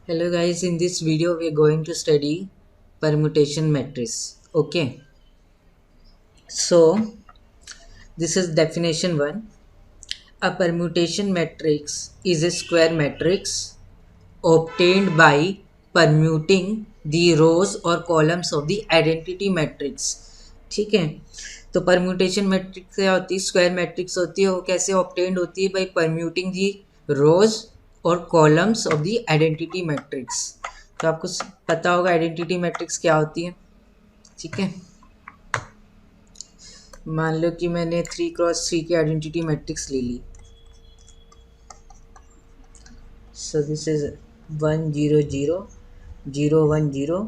Hello guys, in this video we are going to study permutation matrix. Okay, so this is definition 1. A permutation matrix is a square matrix obtained by permuting the rows or columns of the identity matrix. ठीक है, तो permutation matrix क्या होती है? Square matrix होती है। वो कैसे ऑब्टेन्ड होती है? बाय परम्यूटिंग दी रोज और columns of the identity matrix. तो आपको पता होगा आइडेंटिटी मैट्रिक्स क्या होती है। ठीक है, मान लो कि मैंने 3x3 की आइडेंटिटी मैट्रिक्स ले ली। सो दिस इज 1 0 0 0 1 0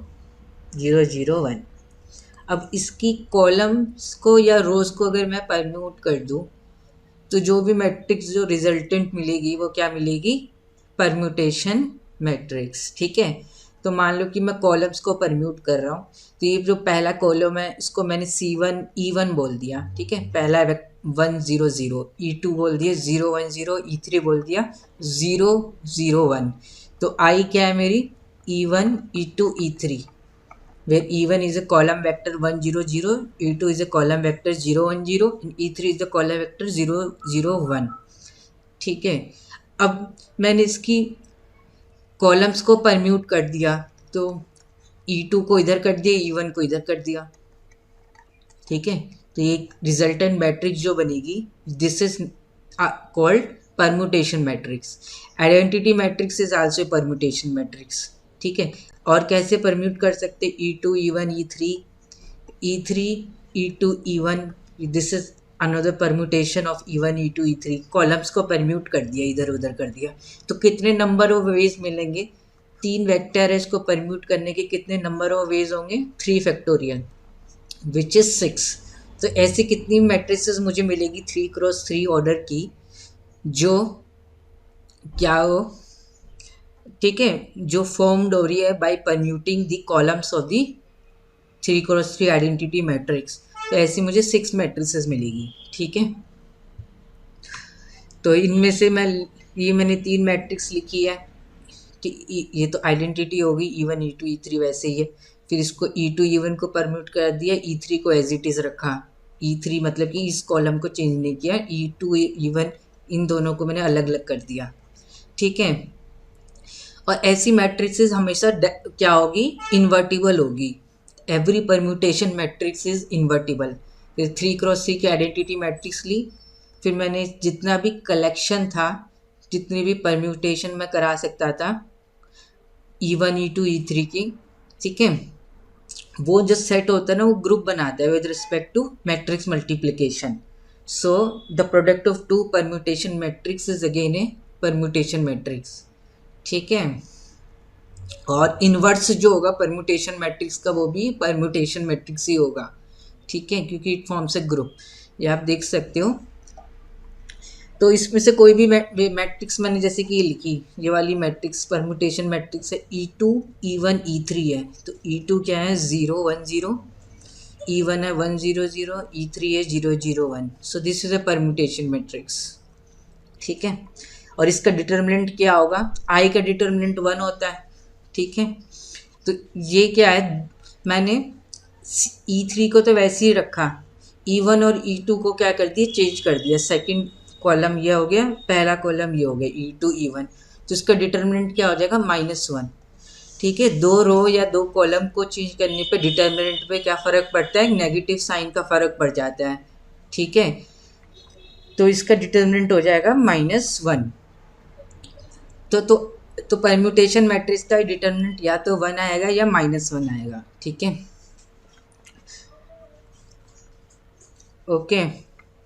0 0 1। अब इसकी कॉलम्स को या रोज को अगर मैं परम्यूट कर दूं तो जो भी मैट्रिक्स जो रिजल्टेंट मिलेगी वो क्या मिलेगी? Permutation matrix. ठीक है, तो मान लो कि मैं कॉलम्स को परम्यूट कर रहा हूँ, तो ये जो पहला कॉलम है इसको मैंने C1 E1 बोल दिया। ठीक है, पहला 1 0 0, E2 बोल दिया 0 1 0, E3 बोल दिया 0 0 1। तो I क्या है मेरी? E1 E2 E3, where E1 is a column vector 1 0 0, E2 is a column vector 0 1 0, and E3 is the column vector 0 0 1। ठीक है, अब मैंने इसकी कॉलम्स को परम्यूट कर दिया, तो E2 को इधर कर दिया, E1 को इधर कर दिया। ठीक है, तो ये रिजल्टेंट मैट्रिक्स जो बनेगी, this is called permutation matrix. Identity matrix is also permutation matrix. ठीक है, और कैसे परम्यूट कर सकते? E2 E1 E3, E3 E2 E1, this is another permutation of E1 E2 E3। Columns को परम्यूट कर दिया, इधर उधर कर दिया, तो कितने नंबर ऑफ वेज मिलेंगे? 3 वेक्टर है, इसको परम्यूट करने के कितने नंबर ऑफ वेज होंगे? 3 फैक्टोरियल विच इज 6। तो ऐसी कितनी मैट्रिसेस मुझे मिलेगी 3x3 ऑर्डर की, जो क्या हो? ठीक है, जो फॉर्म्ड हो रही है by permuting the columns of the 3x3 identity matrix. तो ऐसी मुझे 6 मैट्रिसेस मिलेगी। ठीक है, तो इनमें से मैंने 3 मैट्रिक्स लिखी है। ये तो आइडेंटिटी होगी E1 E2 E3, वैसे ही है। फिर इसको E2 E1 को परम्यूट कर दिया, E3 को एज इट इज़ रखा। E3 मतलब कि इस कॉलम को चेंज नहीं किया, E2 E1 इन दोनों को मैंने अलग अलग कर दिया। ठीक है, और ऐसी मैट्रिक्सेस हमेशा क्या होगी? इन्वर्टिबल होगी। Every permutation matrix is invertible. फिर 3x3 की आइडेंटिटी मैट्रिक्स ली, फिर मैंने जितना भी कलेक्शन था, जितनी भी परम्यूटेशन मैं करा सकता था E1 E2 E3 की, ठीक है, वो जो सेट होता है ना, वो ग्रुप बनाता है with respect to matrix multiplication. So the product of two permutation matrix is again a permutation matrix. ठीक है, और इनवर्स जो होगा परम्यूटेशन मैट्रिक्स का, वो भी परम्यूटेशन मैट्रिक्स ही होगा। ठीक है, क्योंकि इट फॉर्म्स ए ग्रुप, ये आप देख सकते हो। तो इसमें से कोई भी मैट्रिक्स मैंने जैसे कि ये लिखी, ये वाली मैट्रिक्स परम्यूटेशन मैट्रिक्स है, E2 E1 E3 है। तो E2 क्या है? 0 1 0, E1 है 1 0 0, E3 है 0 0 1। सो this is a permutation matrix. ठीक है, और इसका डिटर्मिनेंट क्या होगा? I का डिटर्मिनेंट 1 होता है। ठीक है, तो ये क्या है? मैंने E3 को तो वैसे ही रखा, E1 और E2 को क्या कर दिया? चेंज कर दिया। सेकंड कॉलम ये हो गया, पहला कॉलम ये हो गया, E2 E1। तो इसका डिटर्मिनेंट क्या हो जाएगा? -1। ठीक है, 2 रो या 2 कॉलम को चेंज करने पे डिटर्मिनेंट पे क्या फ़र्क पड़ता है? नेगेटिव साइन का फ़र्क पड़ जाता है। ठीक है, तो इसका डिटर्मिनेंट हो जाएगा -1। तो परम्यूटेशन मैट्रिक्स का डिटर्मिनेंट या तो 1 आएगा या -1 आएगा। ठीक है, ओके,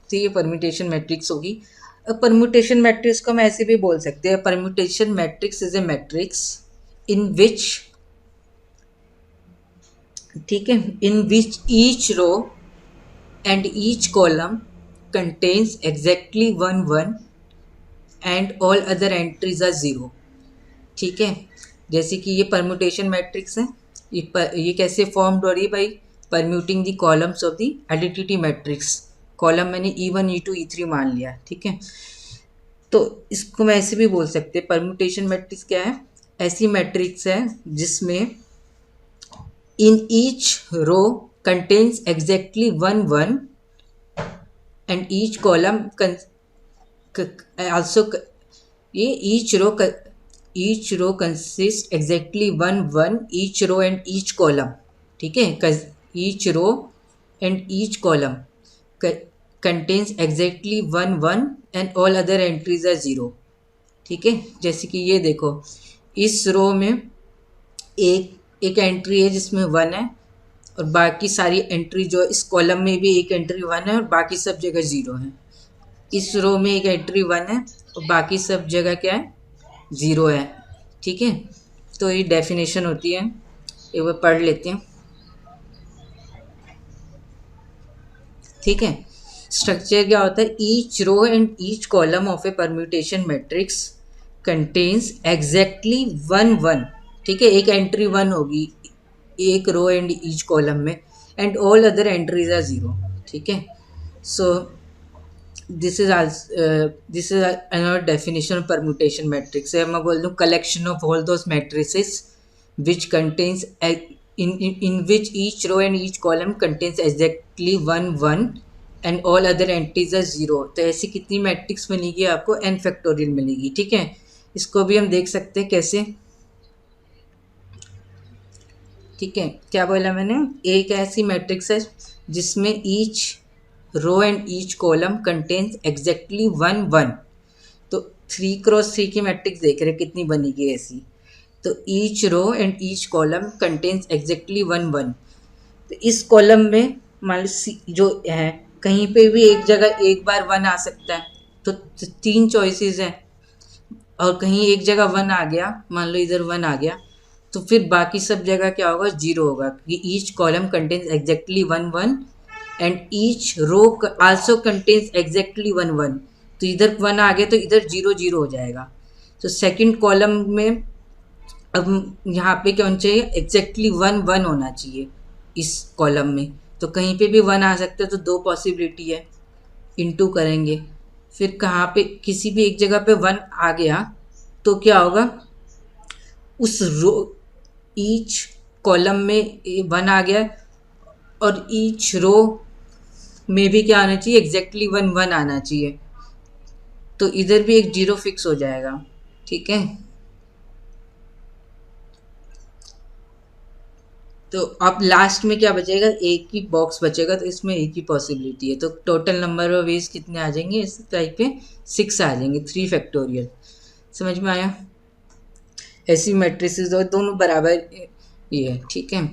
तो ये परम्यूटेशन मैट्रिक्स होगी। अब परम्यूटेशन मैट्रिक्स को हम ऐसे भी बोल सकते हैं, permutation matrix is a matrix in which, ठीक है, in which each row and each column contains exactly 1 1 and all other entries are 0। ठीक है, जैसे कि ये परम्यूटेशन मैट्रिक्स है, ये कैसे फॉर्म्ड हो रही है? भाई permuting the columns of the identity matrix. Column मैंने E1 E2 E3 मान लिया। ठीक है, तो इसको मैं ऐसे भी बोल सकते हैं, परम्यूटेशन मैट्रिक्स क्या है? ऐसी मैट्रिक्स है जिसमें in each row contains exactly one one and each column also ये each row consists exactly one each row and each column. ठीक है, each row and each column contains exactly one and all other entries are zero. ठीक है, जैसे कि ये देखो, इस रो में एक एक एंट्री है जिसमें वन है और बाकी सारी एंट्री जो इस कॉलम में भी एक एंट्री वन है और बाकी सब जगह ज़ीरो है। इस रो में एक एंट्री वन है और बाकी सब जगह क्या है, ज़ीरो है। ठीक है, तो ये डेफिनेशन होती है, एक बार पढ़ लेते हैं। ठीक है, स्ट्रक्चर क्या होता है, each row and each column of a permutation matrix contains exactly one. ठीक है, एक एंट्री वन होगी एक रो एंड ईच कॉलम में and all other entries are zero. ठीक है, so this is another definition of permutation matrix है। मैं बोल दूँ collection of all those matrices which contains in which each row and each column contains exactly one and all other entries are zero। तो ऐसी कितनी matrix मिलेगी आपको, n factorial मिलेगी। ठीक है, इसको भी हम देख सकते हैं कैसे। ठीक है, क्या बोला मैंने, एक ऐसी मैट्रिक्स है जिसमें each row and each column contains exactly one. तो 3x3 की मैट्रिक्स देख रहे कितनी बनेगी ऐसी। तो each row and each column contains exactly one. तो इस कॉलम में मान लो जो है कहीं पे भी एक जगह एक बार वन आ सकता है, तो 3 चॉइसेस हैं और कहीं एक जगह वन आ गया, मान लो इधर वन आ गया, तो फिर बाकी सब जगह क्या होगा, जीरो होगा, क्योंकि each column contains exactly one and each row also contains exactly one. तो इधर वन आ गया तो इधर जीरो हो जाएगा। तो सेकंड कॉलम में अब यहाँ पे क्या होना चाहिए, एग्जैक्टली वन होना चाहिए इस कॉलम में। तो कहीं पे भी वन आ सकता है, तो 2 पॉसिबिलिटी है, इनटू करेंगे। फिर कहाँ पे किसी भी एक जगह पे वन आ गया तो क्या होगा, उस रो ईच कॉलम में वन आ गया और ईच रो में भी क्या आना चाहिए, एग्जैक्टली वन आना चाहिए। तो इधर भी एक जीरो फिक्स हो जाएगा। ठीक है, तो अब लास्ट में क्या बचेगा, एक ही बॉक्स बचेगा, तो इसमें एक ही पॉसिबिलिटी है। तो टोटल नंबर ऑफ वेज कितने आ जाएंगे इस टाइप पे, 6 आ जाएंगे, 3 फैक्टोरियल। समझ में आया, ऐसी मैट्रिसेस और दोनों बराबर ये है। ठीक है,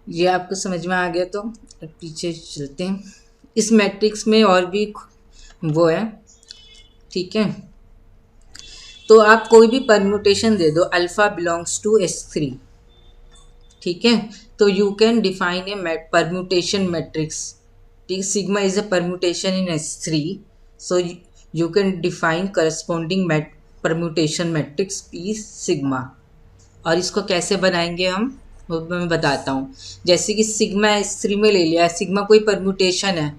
ये आपको समझ में आ गया तो पीछे चलते हैं। इस मैट्रिक्स में और भी वो है। ठीक है, तो आप कोई भी परम्यूटेशन दे दो, अल्फा बिलोंग्स टू S3। ठीक है, तो you can define a permutation matrix. ठीक, sigma is a permutation in S3, so you can define corresponding permutation matrix P sigma. और इसको कैसे बनाएंगे हम, वो मैं बताता हूँ। जैसे कि सिग्मा S3 में ले लिया, सिग्मा कोई परम्यूटेशन है,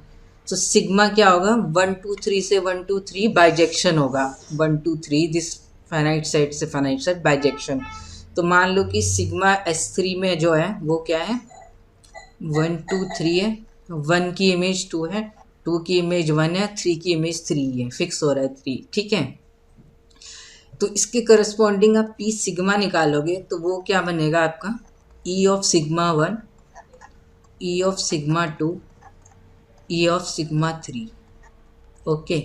तो सिग्मा क्या होगा, 1 2 3 से 1 2 3 बाइजेक्शन होगा, 1 2 3 दिस फाइनाइट सेट से फाइनाइट सेट बाइजेक्शन। तो मान लो कि सिग्मा S3 में जो है वो क्या है, 1 2 3 है, 1 की इमेज 2 है, 2 की इमेज 1 है, 3 की इमेज 3 है, फिक्स हो रहा है 3। ठीक है, तो इसके करस्पॉन्डिंग आप P सिग्मा निकालोगे तो वो क्या बनेगा आपका, E of sigma 1, E of sigma 2, E of sigma 3। Okay,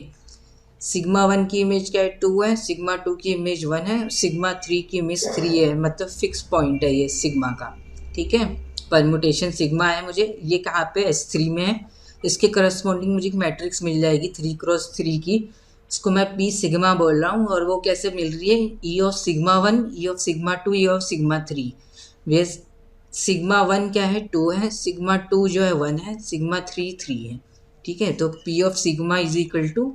sigma 1 की इमेज क्या है, 2 है, सिग्मा 2 की इमेज 1 है, सिग्मा 3 की इमेज 3 है, मतलब फिक्स पॉइंट है ये सिग्मा का। ठीक है, परम्यूटेशन सिग्मा है, मुझे ये कहाँ पे S3 में है, इसके करस्पॉन्डिंग मुझे एक मैट्रिक्स मिल जाएगी 3x3 की, इसको मैं P सिग्मा बोल रहा हूँ। और वो कैसे मिल रही है, E of sigma 1, E of sigma 2, E of sigma 3। Way sigma 1 क्या है, 2 है, सिग्मा 2 जो है 1 है, सिग्मा 3 3 है। ठीक है, तो P of sigma is equal to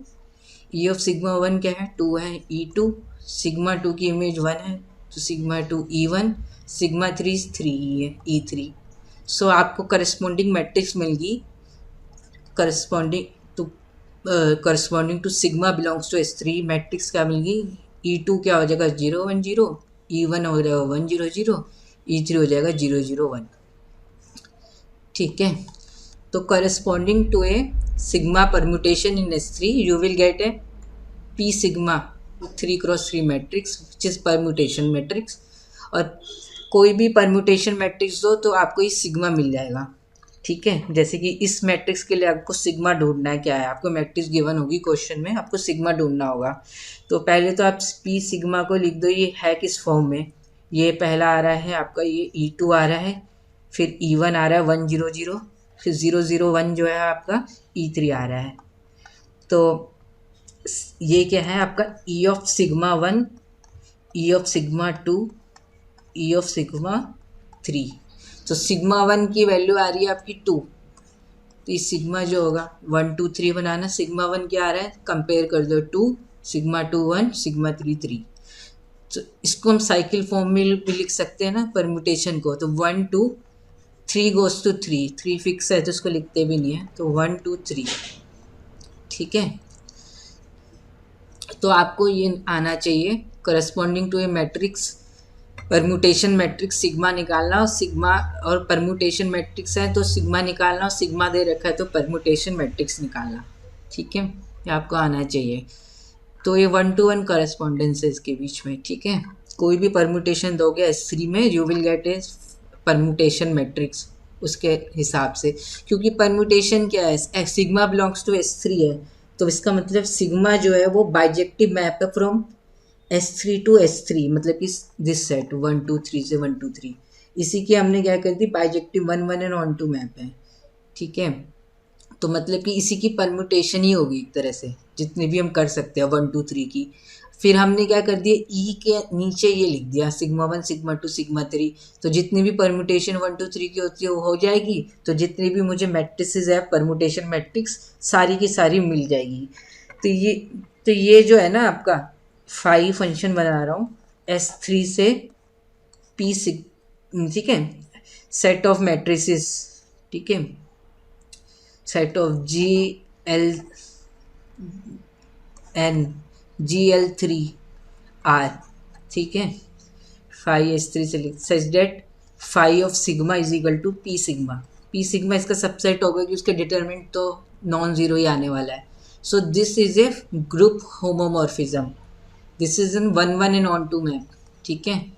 E of sigma 1 क्या है, 2 है, E2, सिग्मा 2 की इमेज 1 है, तो सिग्मा 2 E1, सिग्मा 3 3 है, E3। सो आपको करस्पॉन्डिंग मैट्रिक्स मिल गई, corresponding to sigma belongs to S3 matrix क्या मिल गई, E2 क्या हो जाएगा 0 1 0, E1 हो जाएगा 1 0 0, E3 हो जाएगा 0 0 1। ठीक है, तो corresponding to a sigma permutation in S3 you will get a P sigma 3x3 matrix which is permutation matrix. और कोई भी परम्यूटेशन मैट्रिक्स दो तो आपको ये सिग्मा मिल जाएगा। ठीक है, जैसे कि इस मैट्रिक्स के लिए आपको सिग्मा ढूंढना है, क्या है आपको मैट्रिक्स गिवन होगी क्वेश्चन में, आपको सिग्मा ढूंढना होगा। तो पहले तो आप P सिग्मा को लिख दो, ये है किस फॉर्म में, ये पहला आ रहा है आपका ये E2 आ रहा है, फिर E1 आ रहा है 1 0 0, फिर 0 0 1 जो है आपका E3 आ रहा है। तो ये क्या है आपका E of sigma 1, E of sigma 2, E of sigma 3। तो सिग्मा 1 की वैल्यू आ रही है आपकी 2, तो ये सिग्मा जो होगा 1 2 3 बनाना। सिग्मा 1 क्या आ रहा है, कंपेयर कर दो 2, सिग्मा 2 1, सिग्मा 3 3। तो इसको हम साइकिल फॉर्म में भी लिख सकते हैं ना परम्यूटेशन को। तो 1 2 3 गोज टू 3, 3 फिक्स है तो इसको लिखते भी नहीं है, तो 1 2 3। ठीक है, तो आपको ये आना चाहिए corresponding to a matrix permutation matrix sigma निकालना, और सिग्मा और परम्यूटेशन मैट्रिक्स है तो सिग्मा निकालना, और सिग्मा दे रखा है तो परम्यूटेशन मैट्रिक्स निकालना। ठीक है, ये आपको आना चाहिए। तो ये 1 to 1 करस्पॉन्डेंस है इसके बीच में। ठीक है, कोई भी परम्यूटेशन दोगे S3 में you will get A permutation matrix उसके हिसाब से, क्योंकि परम्यूटेशन क्या है, सिग्मा बिलोंग्स टू S3 है, तो इसका मतलब सिग्मा जो है वो बाइजेक्टिव मैप है फ्रॉम S3 to S3, मतलब कि दिस सेट 1 2 3 से 1 2 3, इसी की हमने क्या कर दी bijective 1 1 and onto map है। ठीक है, तो मतलब कि इसी की परम्यूटेशन ही होगी एक तरह से, जितने भी हम कर सकते हैं 1 2 3 की। फिर हमने क्या कर दिया E के नीचे ये लिख दिया सिग्मा 1 सिग्मा 2 सिग्मा 3, तो जितनी भी परम्यूटेशन 1 2 3 की होती है वो हो जाएगी। तो जितनी भी मुझे मैट्रिसेस है परम्यूटेशन मैट्रिक्स सारी की सारी मिल जाएगी। तो ये जो है ना आपका 5 फंक्शन बना रहा हूँ S3 से P ठीक है, सेट ऑफ मैट्रिसेस। ठीक है, सेट ऑफ GLN GL3R। ठीक है, 5 S3 से लिख such that 5 of sigma is equal to P sigma. P sigma इसका सबसेट होगा कि उसके डिटरमिनेंट तो नॉन जीरो ही आने वाला है। So this is a group homomorphism, this is an 1 1 and onto map. ठीक है,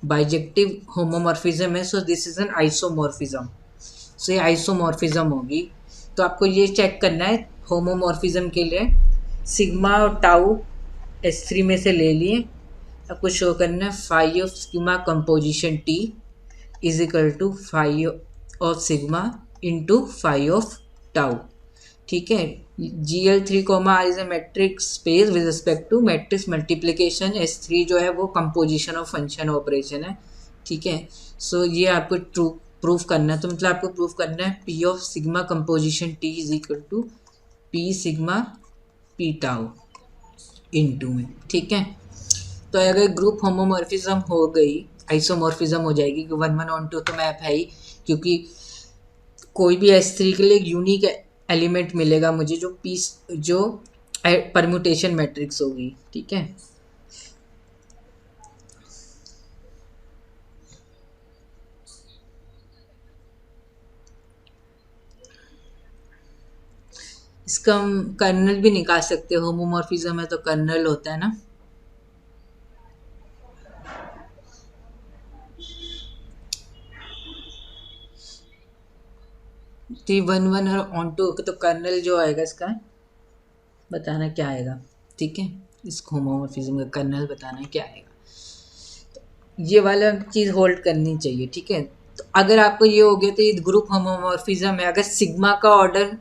बाइजेक्टिव होमोमॉर्फिज्म है, so this is an isomorphism. सो ये आइसोमॉर्फिज्म होगी। तो आपको ये चेक करना है होमोमॉर्फिज्म के लिए सिग्मा और टाउ S3 में से ले लिए, आपको शो करना है 5 of sigma composition T is equal to 5 of sigma into 5 of tau. ठीक है, GL3 is a matrix space with respect to matrix multiplication. S3 जो है वो कंपोजिशन ऑफ फंक्शन ऑपरेशन है। ठीक है, सो ये आपको ट्रू प्रूफ करना है। तो मतलब आपको प्रूफ करना है P of sigma composition T is equal to P sigma P tau into में। ठीक है, तो अगर ग्रुप होमोमॉर्फिज्म हो गई आइसोमॉर्फिज्म हो जाएगी कि 1 1 ऑन टू तो मैप है ही, क्योंकि कोई भी S3 के लिए यूनिक एलिमेंट मिलेगा मुझे जो परम्यूटेशन मैट्रिक्स होगी। ठीक है, इसका हम कर्नल भी निकाल सकते हो, होमोमॉर्फिज्म है तो कर्नल होता है ना। तो 1 1 और ऑन टू तो कर्नल जो आएगा इसका बताना क्या आएगा। ठीक है, इस होमोमॉर्फिज्म का कर्नल बताना क्या आएगा, ये वाला चीज़ होल्ड करनी चाहिए। ठीक है, तो अगर आपको ये हो गया तो ये ग्रुप होमोमॉर्फिज्म है। अगर सिग्मा का ऑर्डर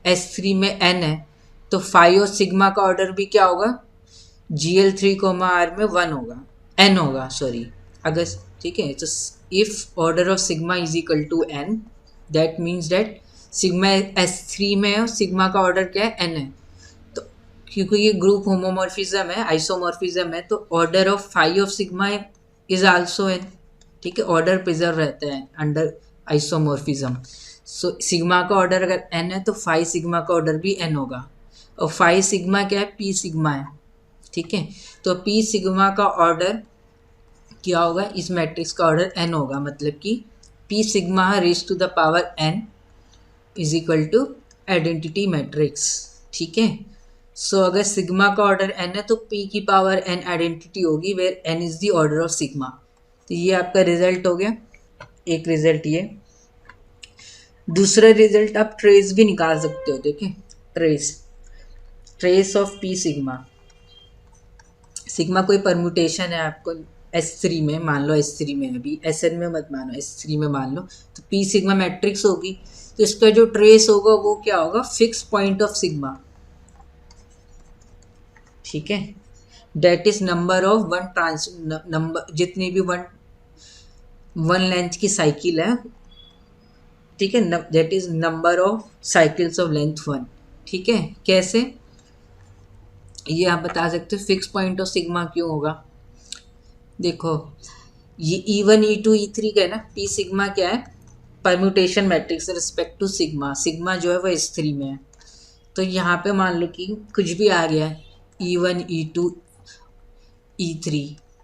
S3 में n है तो 5 और सिग्मा का ऑर्डर भी क्या होगा GL3R में 1 होगा, n होगा सॉरी अगर। ठीक है, तो if order of sigma is equal to n that means that sigma S3 में है और सिग्मा का ऑर्डर क्या है n है। तो क्योंकि ये ग्रुप होमोमॉर्फिज्म है आइसोमॉर्फिज्म है तो order of 5 of sigma is also n। ठीक है, ऑर्डर प्रिजर्व रहता है अंडर आइसोमॉर्फिज्म। सो सिग्मा का ऑर्डर अगर n है तो 5 सिग्मा का ऑर्डर भी n होगा, और 5 सिग्मा क्या है P सिग्मा है। ठीक है। तो पी सिग्मा का ऑर्डर क्या होगा, इस मैट्रिक्स का ऑर्डर n होगा, मतलब कि P sigma raise to the power n is equal to identity matrix. ठीक है। सो अगर सिग्मा का ऑर्डर n है तो p की पावर n आइडेंटिटी होगी where n is the order of sigma. तो ये आपका रिजल्ट हो गया, एक रिजल्ट ये। दूसरा रिजल्ट आप ट्रेस भी निकाल सकते हो। देखिए trace of P sigma. Sigma कोई परम्यूटेशन है आपको S3 में, मान लो S3 में, अभी Sn में मत मानो, S3 में मान लो, तो P सिग्मा मैट्रिक्स होगी। तो इसका जो ट्रेस होगा वो क्या होगा, फिक्स पॉइंट ऑफ सिग्मा। ठीक है। That is number of number जितनी भी वन लेंथ की साइकिल है। ठीक है। That is number of cycles of length 1। ठीक है। कैसे, ये आप बता सकते हो फिक्स पॉइंट ऑफ सिग्मा क्यों होगा। देखो ये E1 E2 E3 का है ना, पी सिग्मा क्या है, permutation matrix respect to sigma. Sigma जो है वो S3 में है। तो यहाँ पे मान लो कि कुछ भी आ गया है, E1 E2 E3,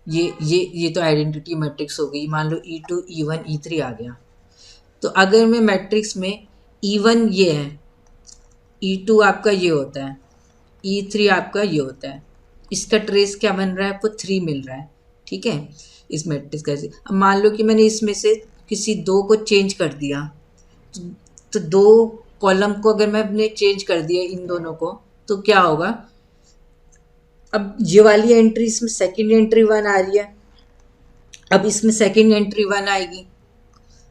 ये तो आइडेंटिटी मैट्रिक्स हो गई। मान लो E2 E1 E3 आ गया। तो अगर मैं मैट्रिक्स में E1 ये है, E2 आपका ये होता है, E3 आपका ये होता है, इसका ट्रेस क्या बन रहा है, आपको 3 मिल रहा है। ठीक है। इस मैट्रिक्स का अब मान लो कि मैंने इसमें से किसी दो को चेंज कर दिया, तो दो कॉलम को अगर मैंने चेंज कर दिया इन दोनों को, तो क्या होगा, अब ये वाली एंट्री इसमें सेकंड एंट्री 1 आ रही है, अब इसमें सेकंड एंट्री 1 आएगी।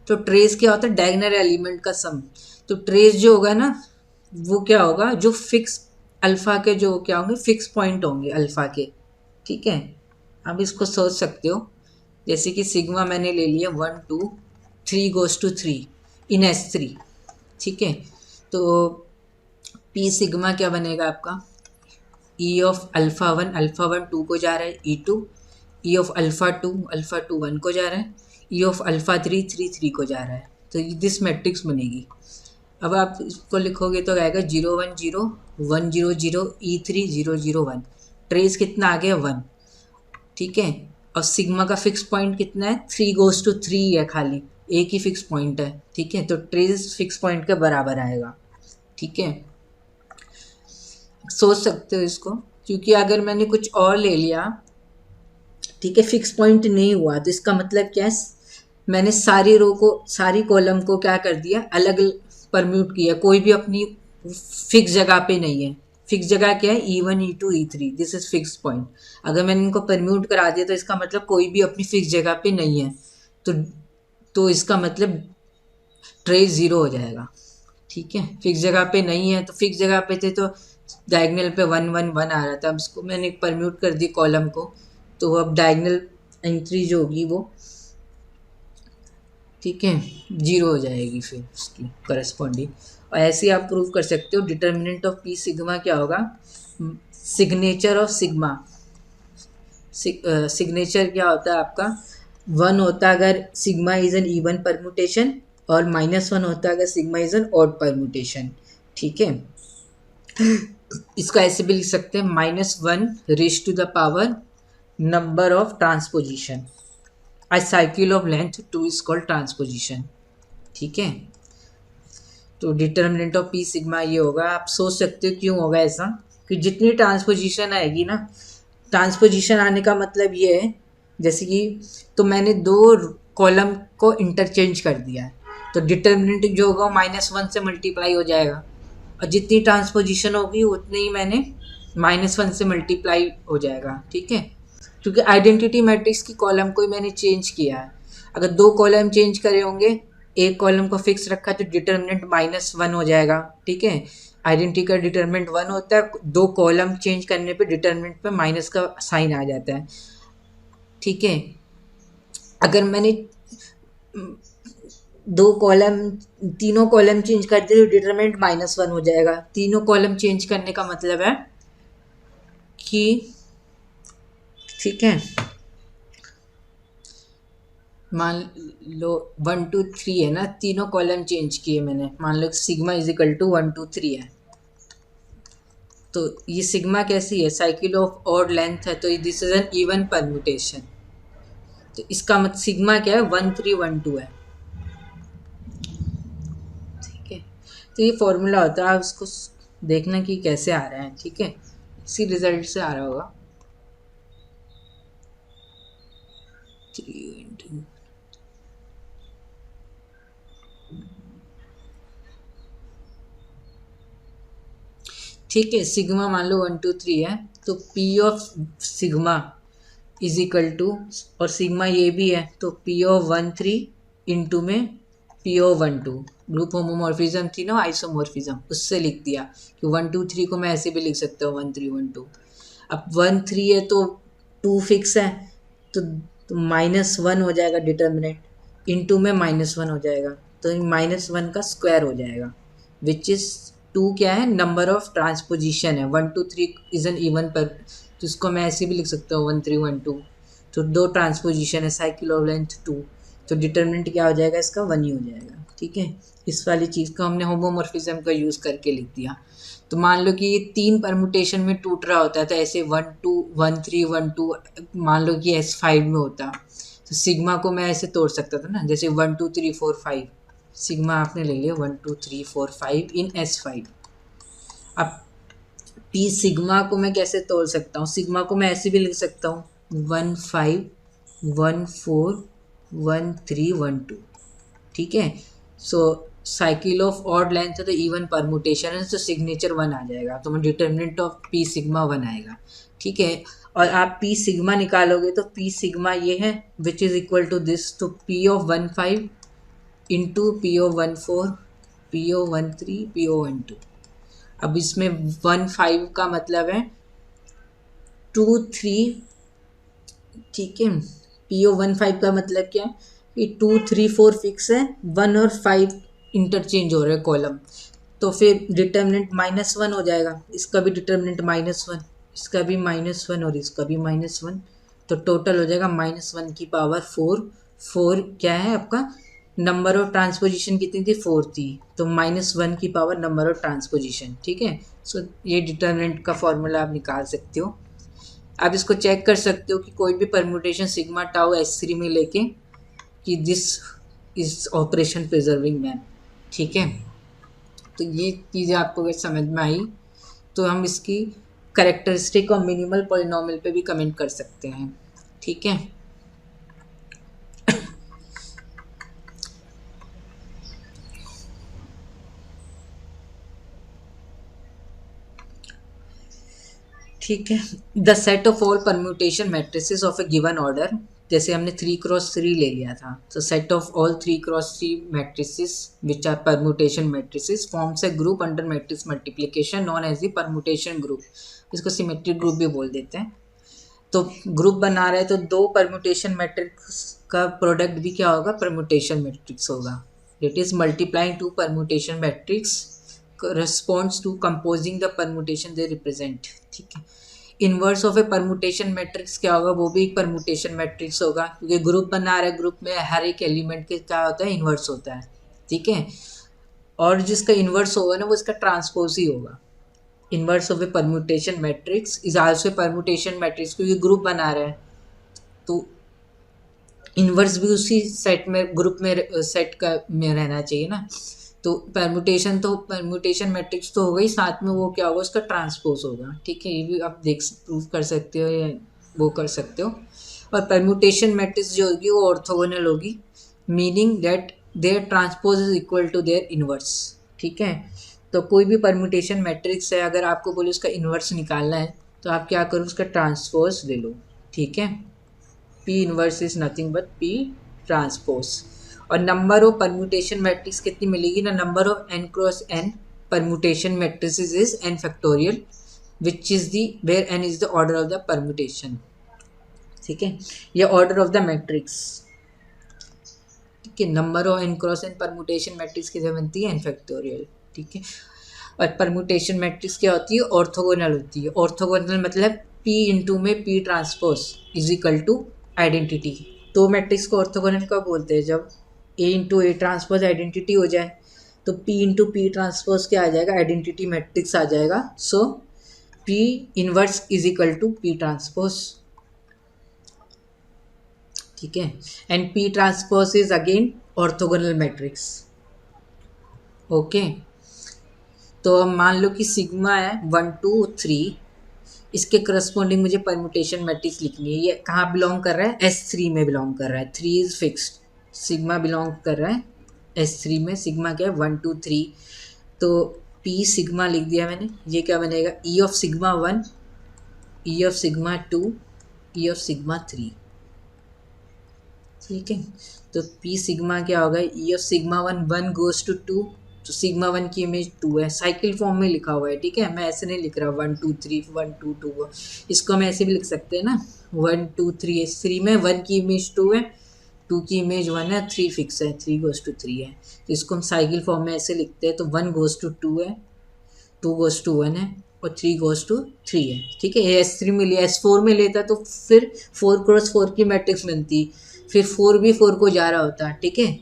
तो ट्रेस क्या होता है, डायगोनल एलिमेंट का सम। तो ट्रेस जो होगा ना वो क्या होगा, जो फिक्स अल्फ़ा के जो क्या होंगे, फिक्स पॉइंट होंगे अल्फ़ा के। ठीक है। आप इसको सोच सकते हो, जैसे कि सिग्मा मैंने ले लिया 1 2 3 गोज टू 3 इन S3। ठीक है। तो P सिग्मा क्या बनेगा आपका, E ऑफ अल्फ़ा 1 अल्फ़ा 1 2 को जा रहा है E2, E ऑफ अल्फ़ा 2 1 को जा रहा है, E ऑफ अल्फ़ा 3 3 को जा रहा है। तो दिस मैट्रिक्स बनेगी। अब आप इसको लिखोगे तो आएगा 0 1 0 1 0 0 E3 0 0 1। ट्रेस कितना आ गया 1। ठीक है। और सिग्मा का फिक्स पॉइंट कितना है, 3 गोज टू 3 है, खाली एक ही फिक्स पॉइंट है। ठीक है। तो ट्रेस फिक्स पॉइंट के बराबर आएगा। ठीक है। सोच सकते हो इसको, क्योंकि अगर मैंने कुछ और ले लिया, ठीक है, फिक्स पॉइंट नहीं हुआ, तो इसका मतलब क्या है, मैंने सारी रो को, सारी कॉलम को क्या कर दिया, अलग परम्यूट किया, कोई भी अपनी फिक्स जगह पे नहीं है। फिक्स जगह क्या है, E1 E2 E3, this is fix point. अगर मैंने इनको परम्यूट करा दिया तो इसका मतलब कोई भी अपनी फिक्स जगह पे नहीं है, तो इसका मतलब ट्रेस 0 हो जाएगा। ठीक है। फिक्स जगह पे नहीं है, तो फिक्स जगह पे थे तो डायगोनल पे 1 1 1 आ रहा था। अब इसको मैंने परम्यूट कर दी कॉलम को, तो अब डायगोनल एंट्री जो होगी वो, ठीक है, 0 हो जाएगी फिर उसकी करस्पॉन्डिंग। और ऐसे ही आप प्रूव कर सकते हो डिटर्मिनेंट ऑफ पी सिग्मा क्या होगा, सिग्नेचर ऑफ सिग्मा। सिग्नेचर क्या होता है आपका, 1 होता है अगर sigma is an even permutation, और -1 होता है अगर sigma is an odd permutation. ठीक है। इसको ऐसे भी लिख सकते हैं, -1 raise to the power number of transposition. A cycle of length 2 is called transposition। ठीक है। तो डिटर्मिनेंट ऑफ पी सिग्मा ये होगा। आप सोच सकते हो क्यों होगा ऐसा, कि जितनी ट्रांसपोजिशन आएगी ना, ट्रांसपोजिशन आने का मतलब ये है, जैसे कि तो मैंने दो कॉलम को इंटरचेंज कर दिया है, तो डिटर्मिनेंट जो होगा -1 से मल्टीप्लाई हो जाएगा, और जितनी ट्रांसपोजिशन होगी उतनी ही मैंने -1 से मल्टीप्लाई हो जाएगा। ठीक है। क्योंकि आइडेंटिटी मैट्रिक्स की कॉलम को ही मैंने चेंज किया है। अगर दो कॉलम चेंज करे होंगे, एक कॉलम को फिक्स रखा तो डिटर्मिनेंट -1 हो जाएगा। ठीक है। आइडेंटिटी का डिटर्मिनेंट 1 होता है, दो कॉलम चेंज करने पे डिटर्मिनेंट पे माइनस का साइन आ जाता है। ठीक है। अगर मैंने दो कॉलम, तीनों कॉलम चेंज कर दिए तो डिटर्मिनेंट -1 हो जाएगा। तीनों कॉलम चेंज करने का मतलब है कि, ठीक है, मान लो 1 2 3 है ना, तीनों कॉलम चेंज किए मैंने, मान लो सिग्मा इज इक्वल टू 1 2 3 है, तो ये सिग्मा कैसी है, साइकिल ऑफ ऑड लेंथ है, तो this is an even permutation. तो इसका मत सिग्मा क्या है, 1312 है। ठीक है, तो ये फॉर्मूला होता है, आप इसको देखना कि कैसे आ रहा है। ठीक है, इसी रिजल्ट से आ रहा होगा। 3 ठीक है, सिग्मा मान लो 123 है, तो P of sigma is equal to, और सिग्मा ये भी है, तो पी ऑफ 13 इंटू में पी ऑफ 12, ग्रुप होमोमॉर्फिज्म थी ना, आइसोमॉर्फिज्म, उससे लिख दिया कि 123 को मैं ऐसे भी लिख सकता हूँ 1312। अब 13 है तो 2 फिक्स है, तो -1 हो जाएगा डिटर्मिनेंट, इंटू में -1 हो जाएगा, तो -1 का स्क्वायर हो जाएगा, विच इज़ 2 क्या है, नंबर ऑफ ट्रांसपोजिशन है। 123 इज एन इवन पर, तो इसको मैं ऐसे भी लिख सकता हूँ 1312, तो 2 ट्रांसपोजिशन है, साइकिल ऑफ लेंथ 2, तो डिटर्मिनेंट क्या हो जाएगा इसका, 1 ही हो जाएगा। ठीक है, इस वाली चीज़ को हमने होमोमॉर्फिज्म का यूज़ करके लिख दिया। तो मान लो कि ये 3 परमुटेशन में टूट रहा होता है, तो ऐसे 1 2 1 3 1 2, मान लो कि S5 में होता, तो सिग्मा को मैं ऐसे तोड़ सकता था ना, जैसे 1 2 3 4 5, सिग्मा आपने ले लिया 1 2 3 4 5 इन S5। अब पी सिग्मा को मैं कैसे तोड़ सकता हूँ, सिग्मा को मैं ऐसे भी लिख सकता हूँ 1 5 1 4 1 3 1 2। ठीक है, सो साइकिल ऑफ ऑड लेंथ है तो इवन परमुटेशन है, तो सिग्नेचर 1 आ जाएगा, तो डिटर्मिनेंट ऑफ पी सिग्मा 1 आएगा। ठीक है, और आप पी सिग्मा निकालोगे तो पी सिग्मा ये है which is equal to this, तो P of 1 5 into P of 1 4 P of 1 3 P of 1 2। अब इसमें 1 5 का मतलब है 2 3, ठीक है, पी ओ 1 5 का मतलब क्या है कि 2 3 4 फिक्स है, 1 और 5 इंटरचेंज हो रहे हैं कॉलम, तो फिर डिटर्मिनेंट -1 हो जाएगा, इसका भी डिटर्मिनेंट -1, इसका भी -1 और इसका भी -1, तो टोटल हो जाएगा -1 की पावर 4। 4 क्या है आपका, नंबर ऑफ ट्रांसपोजिशन कितनी थी, 4 थी, तो -1 की पावर नंबर ऑफ ट्रांसपोजिशन। ठीक है, सो ये डिटर्मिनेंट का फॉर्मूला आप निकाल सकते हो। आप इसको चेक कर सकते हो कि कोई भी परम्यूटेशन सिग्मा टाउ S3 में लेके कि this is operation preserving man. ठीक है, तो ये चीज़ें आपको अगर समझ में आई तो हम इसकी करेक्टरिस्टिक और मिनिमल पॉलिनोमियल पे भी कमेंट कर सकते हैं। ठीक है, ठीक है, the set of all permutation matrices of a given order, जैसे हमने 3x3 ले लिया था, तो set of all 3x3 matrices which are permutation matrices forms a group under matrix multiplication known as the permutation group, इसको symmetric group भी बोल देते हैं। तो ग्रुप बना रहे हैं तो 2 परम्यूटेशन मैट्रिक्स का प्रोडक्ट भी क्या होगा, परम्यूटेशन मैट्रिक्स होगा, it is multiplying 2 permutation matrix corresponds to composing the permutation they represent। ठीक है, inverse of A permutation matrix क्या होगा, वो भी एक परमुटेशन मैट्रिक्स होगा, क्योंकि ग्रुप बना रहे, ग्रुप में हर एक एलिमेंट के क्या होता है, इनवर्स होता है। ठीक है, और जिसका इनवर्स होगा ना वो इसका ट्रांसपोज ही होगा। Inverse of A permutation matrix is also permutation matrix, क्योंकि ग्रुप बना रहे हैं तो इनवर्स भी उसी सेट में, ग्रुप में सेट का में रहना चाहिए ना, तो परम्यूटेशन मैट्रिक्स तो होगा ही, साथ में वो क्या होगा, उसका ट्रांसपोज होगा। ठीक है, ये भी आप प्रूव कर सकते हो या वो कर सकते हो। और परम्यूटेशन मैट्रिक्स जो होगी वो ऑर्थोगोनल होगी, meaning that their transpose is equal to their inverse. ठीक है, तो कोई भी परम्यूटेशन मैट्रिक्स है, अगर आपको बोले उसका इनवर्स निकालना है तो आप क्या करो, उसका ट्रांसपोज ले लो। ठीक है, P inverse is nothing but P transpose. और नंबर ऑफ परम्यूटेशन मैट्रिक्स कितनी मिलेगी ना, number of n cross n permutation matrices is n factorial which is the where n is the order of the permutation. ठीक है, ये order of the matrix. ठीक है, number of n cross n permutation matrix की बनती है n factorial. ठीक है, और परम्यूटेशन मैट्रिक्स क्या होती है, ऑर्थोगोनल होती है। ऑर्थोगोनल मतलब p इंटू में p transpose is equal to identity. तो मैट्रिक्स को ऑर्थोगोनल कब बोलते हैं, जब A into A transpose identity हो जाए, तो P इंटू पी ट्रांसपोज क्या आ जाएगा, आइडेंटिटी मैट्रिक्स आ जाएगा। So P inverse is equal to P transpose, ठीक है, and P transpose is again orthogonal matrix. Okay, तो अब मान लो कि सिग्मा है 1 2 3, इसके करस्पॉन्डिंग मुझे परमुटेशन मैट्रिक्स लिखनी है। ये कहाँ बिलोंग कर रहा है? S3 में बिलोंग कर रहा है। 3 इज फिक्स्ड, सिग्मा बिलोंग कर रहा है S3 में। सिग्मा क्या है? 1 2 3, तो P सिग्मा लिख दिया मैंने। ये क्या बनेगा? E of sigma 1, E of sigma 2, E of sigma 3, ठीक है। तो P सिग्मा क्या होगा? E of sigma 1, 1 goes to 2, तो सिग्मा 1 की इमेज 2 है, साइकिल फॉर्म में लिखा हुआ है, ठीक है। मैं ऐसे नहीं लिख रहा 1 2 3 1 2 2, इसको हम ऐसे भी लिख सकते हैं ना, 1 2 3 S3 में 1 की इमेज 2 है, 2 की इमेज 1 है, 3 फिक्स है, 3 गोज टू 3 है। तो इसको हम साइकिल फॉर्म में ऐसे लिखते हैं, तो 1 गोज टू 2 है, 2 गोज टू 1 है, और 3 गोज टू 3 है, ठीक है। ये S3 में लिया, S4 में लेता तो फिर 4 क्रॉस 4 की मैट्रिक्स बनती, फिर 4 भी 4 को जा रहा होता, ठीक है।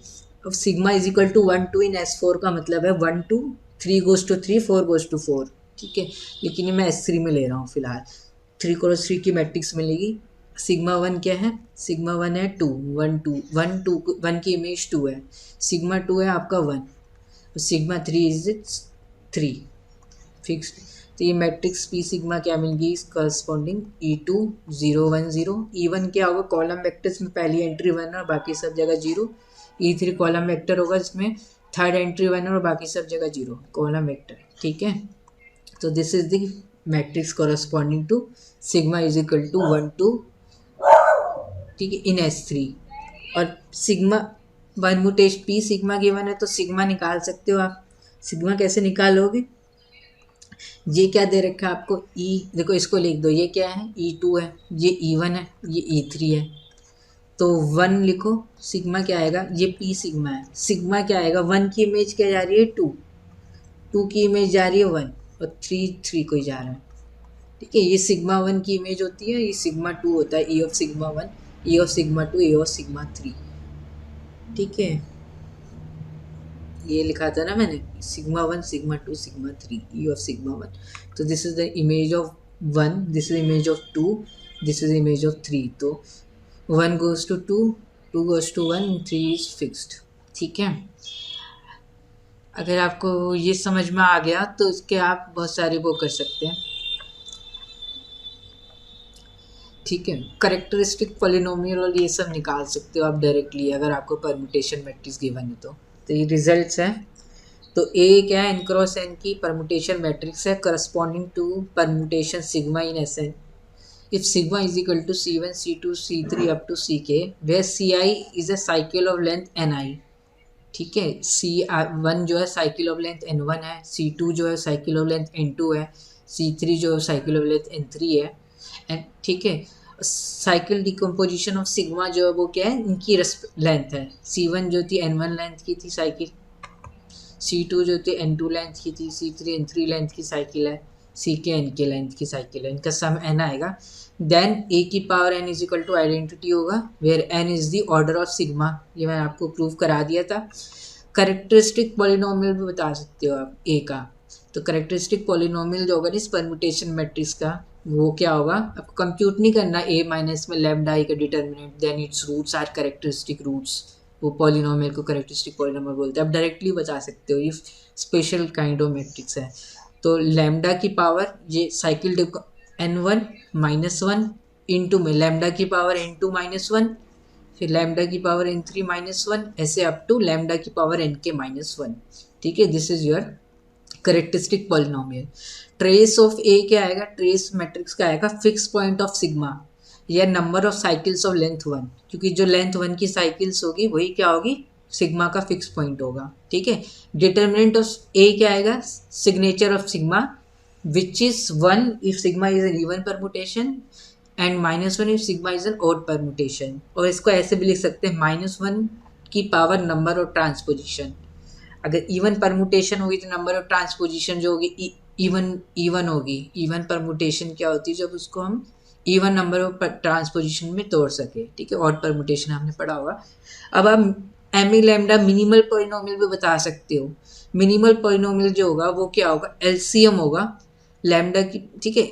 अब sigma is equal to 1 2 in S4 का मतलब है 1 2 3 गोज टू 3 4 गोज टू 4, ठीक है। लेकिन ये मैं S3 में ले रहा हूँ फिलहाल। 3 क्रॉस 3 की मैट्रिक्स मिलेगी। सिग्मा 1 क्या है? सिग्मा 1 है 2 1 2 1 2, 1 की इमेज 2 है, सिग्मा 2 है आपका 1, सिग्मा 3 इज 3 फिक्स्ड। तो ये मैट्रिक्स P सिग्मा क्या मिल गई? Corresponding E2 0 1 0। E1 क्या होगा? कॉलम वेक्टर्स में पहली एंट्री 1 और बाकी सब जगह 0। E3 कॉलम वेक्टर होगा, जिसमें थर्ड एंट्री 1 और बाकी सब जगह 0 कॉलम वेक्टर, ठीक है। तो this is the matrix corresponding to sigma is equal to 1 2, ठीक है, इन S3। और sigma permutation P sigma given है, तो सिग्मा निकाल सकते हो आप। सिग्मा कैसे निकालोगे? ये क्या दे रखा है आपको? E, देखो इसको लिख दो, ये क्या है? E2 है, ये E1 है, ये E3 है, तो 1 लिखो। सिग्मा क्या आएगा? ये P सिग्मा है, सिग्मा क्या आएगा? 1 की इमेज क्या जा रही है? 2, 2 की इमेज जा रही है 1, और 3 3 को ही जा रहा है, ठीक है। ये सिग्मा 1 की इमेज होती है, ये सिग्मा 2 होता है, E of sigma 1, E of sigma 2, E of sigma 3, ठीक है। ये लिखा था ना मैंने, sigma 1 sigma 2 sigma 3, E of sigma 1। तो this is the image of 1, this is image of 2, this is image of 3। तो 1 goes to 2, 2 goes to 1, 3 is fixed, ठीक है। अगर आपको ये समझ में आ गया तो इसके आप बहुत सारे वो कर सकते हैं, ठीक है। करेक्टरिस्टिक पॉलिनोमियल और ये सब निकाल सकते हो आप डायरेक्टली, अगर आपको परमुटेशन मैट्रिक्स गिवन है तो ये रिजल्ट्स हैं। तो ए क्या है? एन क्रॉस एन की परमुटेशन मैट्रिक्स है corresponding to permutation sigma in S N. If sigma is equal to C1 C2 C3 up to Ck, where Ci is a cycle of length Ni, ठीक है। C1 जो है cycle of length N1 है, C2 जो है cycle of length N2 है, C3 जो है साइकिल ऑफ लेंथ N3 है, एंड ठीक है। साइकिल डिकम्पोजिशन ऑफ सिग्मा जो है वो क्या है? इनकी लेंथ है। C1 जो थी N1 लेंथ की थी साइकिल, C2 जो थी N2 लेंथ की थी, C3 N3 लेंथ की साइकिल है, Ck N के लेंथ की साइकिल है, इनका सम n आएगा। देन a की power n is equal to identity होगा, where n is the order of sigma. ये मैंने आपको प्रूव करा दिया था। करेक्टरिस्टिक पॉलिनोमियल भी बता सकते हो आप a का। तो करेक्टरिस्टिक पॉलिनोमियल जो होगा इस परमुटेशन मैट्रिक्स का, वो क्या होगा? आपको कंप्यूट नहीं करना a माइनस में लैम्डा i का determinant, then its roots are characteristic roots. वो पॉलिनोमियल को करेक्टरिस्टिक पॉलिनोमियल बोलते हैं। आप डायरेक्टली बता सकते हो, ये स्पेशल काइंड ऑफ मैट्रिक्स है। तो लैम्डा की पावर ये साइकिल n1 -1 इंटू में लैम्डा की पावर n2 -1, फिर लैम्डा की पावर n3 -1, ऐसे अप टू लैम्डा की पावर n के -1, ठीक है। This is your characteristic polynomial. Trace of A क्या आएगा? ट्रेस मैट्रिक्स का आएगा फिक्स पॉइंट ऑफ सिग्मा या number of cycles of length 1, क्योंकि जो लेंथ 1 की साइकिल्स होगी वही क्या होगी? सिग्मा का फिक्स पॉइंट होगा, ठीक है। डिटर्मिनेंट ऑफ ए क्या आएगा? Signature of sigma which is 1 if sigma is an even permutation and -1 if sigma is an odd permutation. और इसको ऐसे भी लिख सकते हैं -1 की पावर नंबर ऑफ ट्रांसपोजिशन। अगर इवन परमुटेशन होगी तो नंबर ऑफ ट्रांसपोजिशन जो होगी इवन होगी। इवन परमुटेशन क्या होती है? जब उसको हम इवन नंबर ऑफ ट्रांसपोजिशन में तोड़ सके, ठीक है। ऑड परमुटेशन हमने पढ़ा होगा। अब आप M E lambda minimal polynomial भी बता सकते हो। मिनिमल पॉलिनोमियल जो होगा वो क्या होगा? एलसीएम होगा लैम्डा की, ठीक है,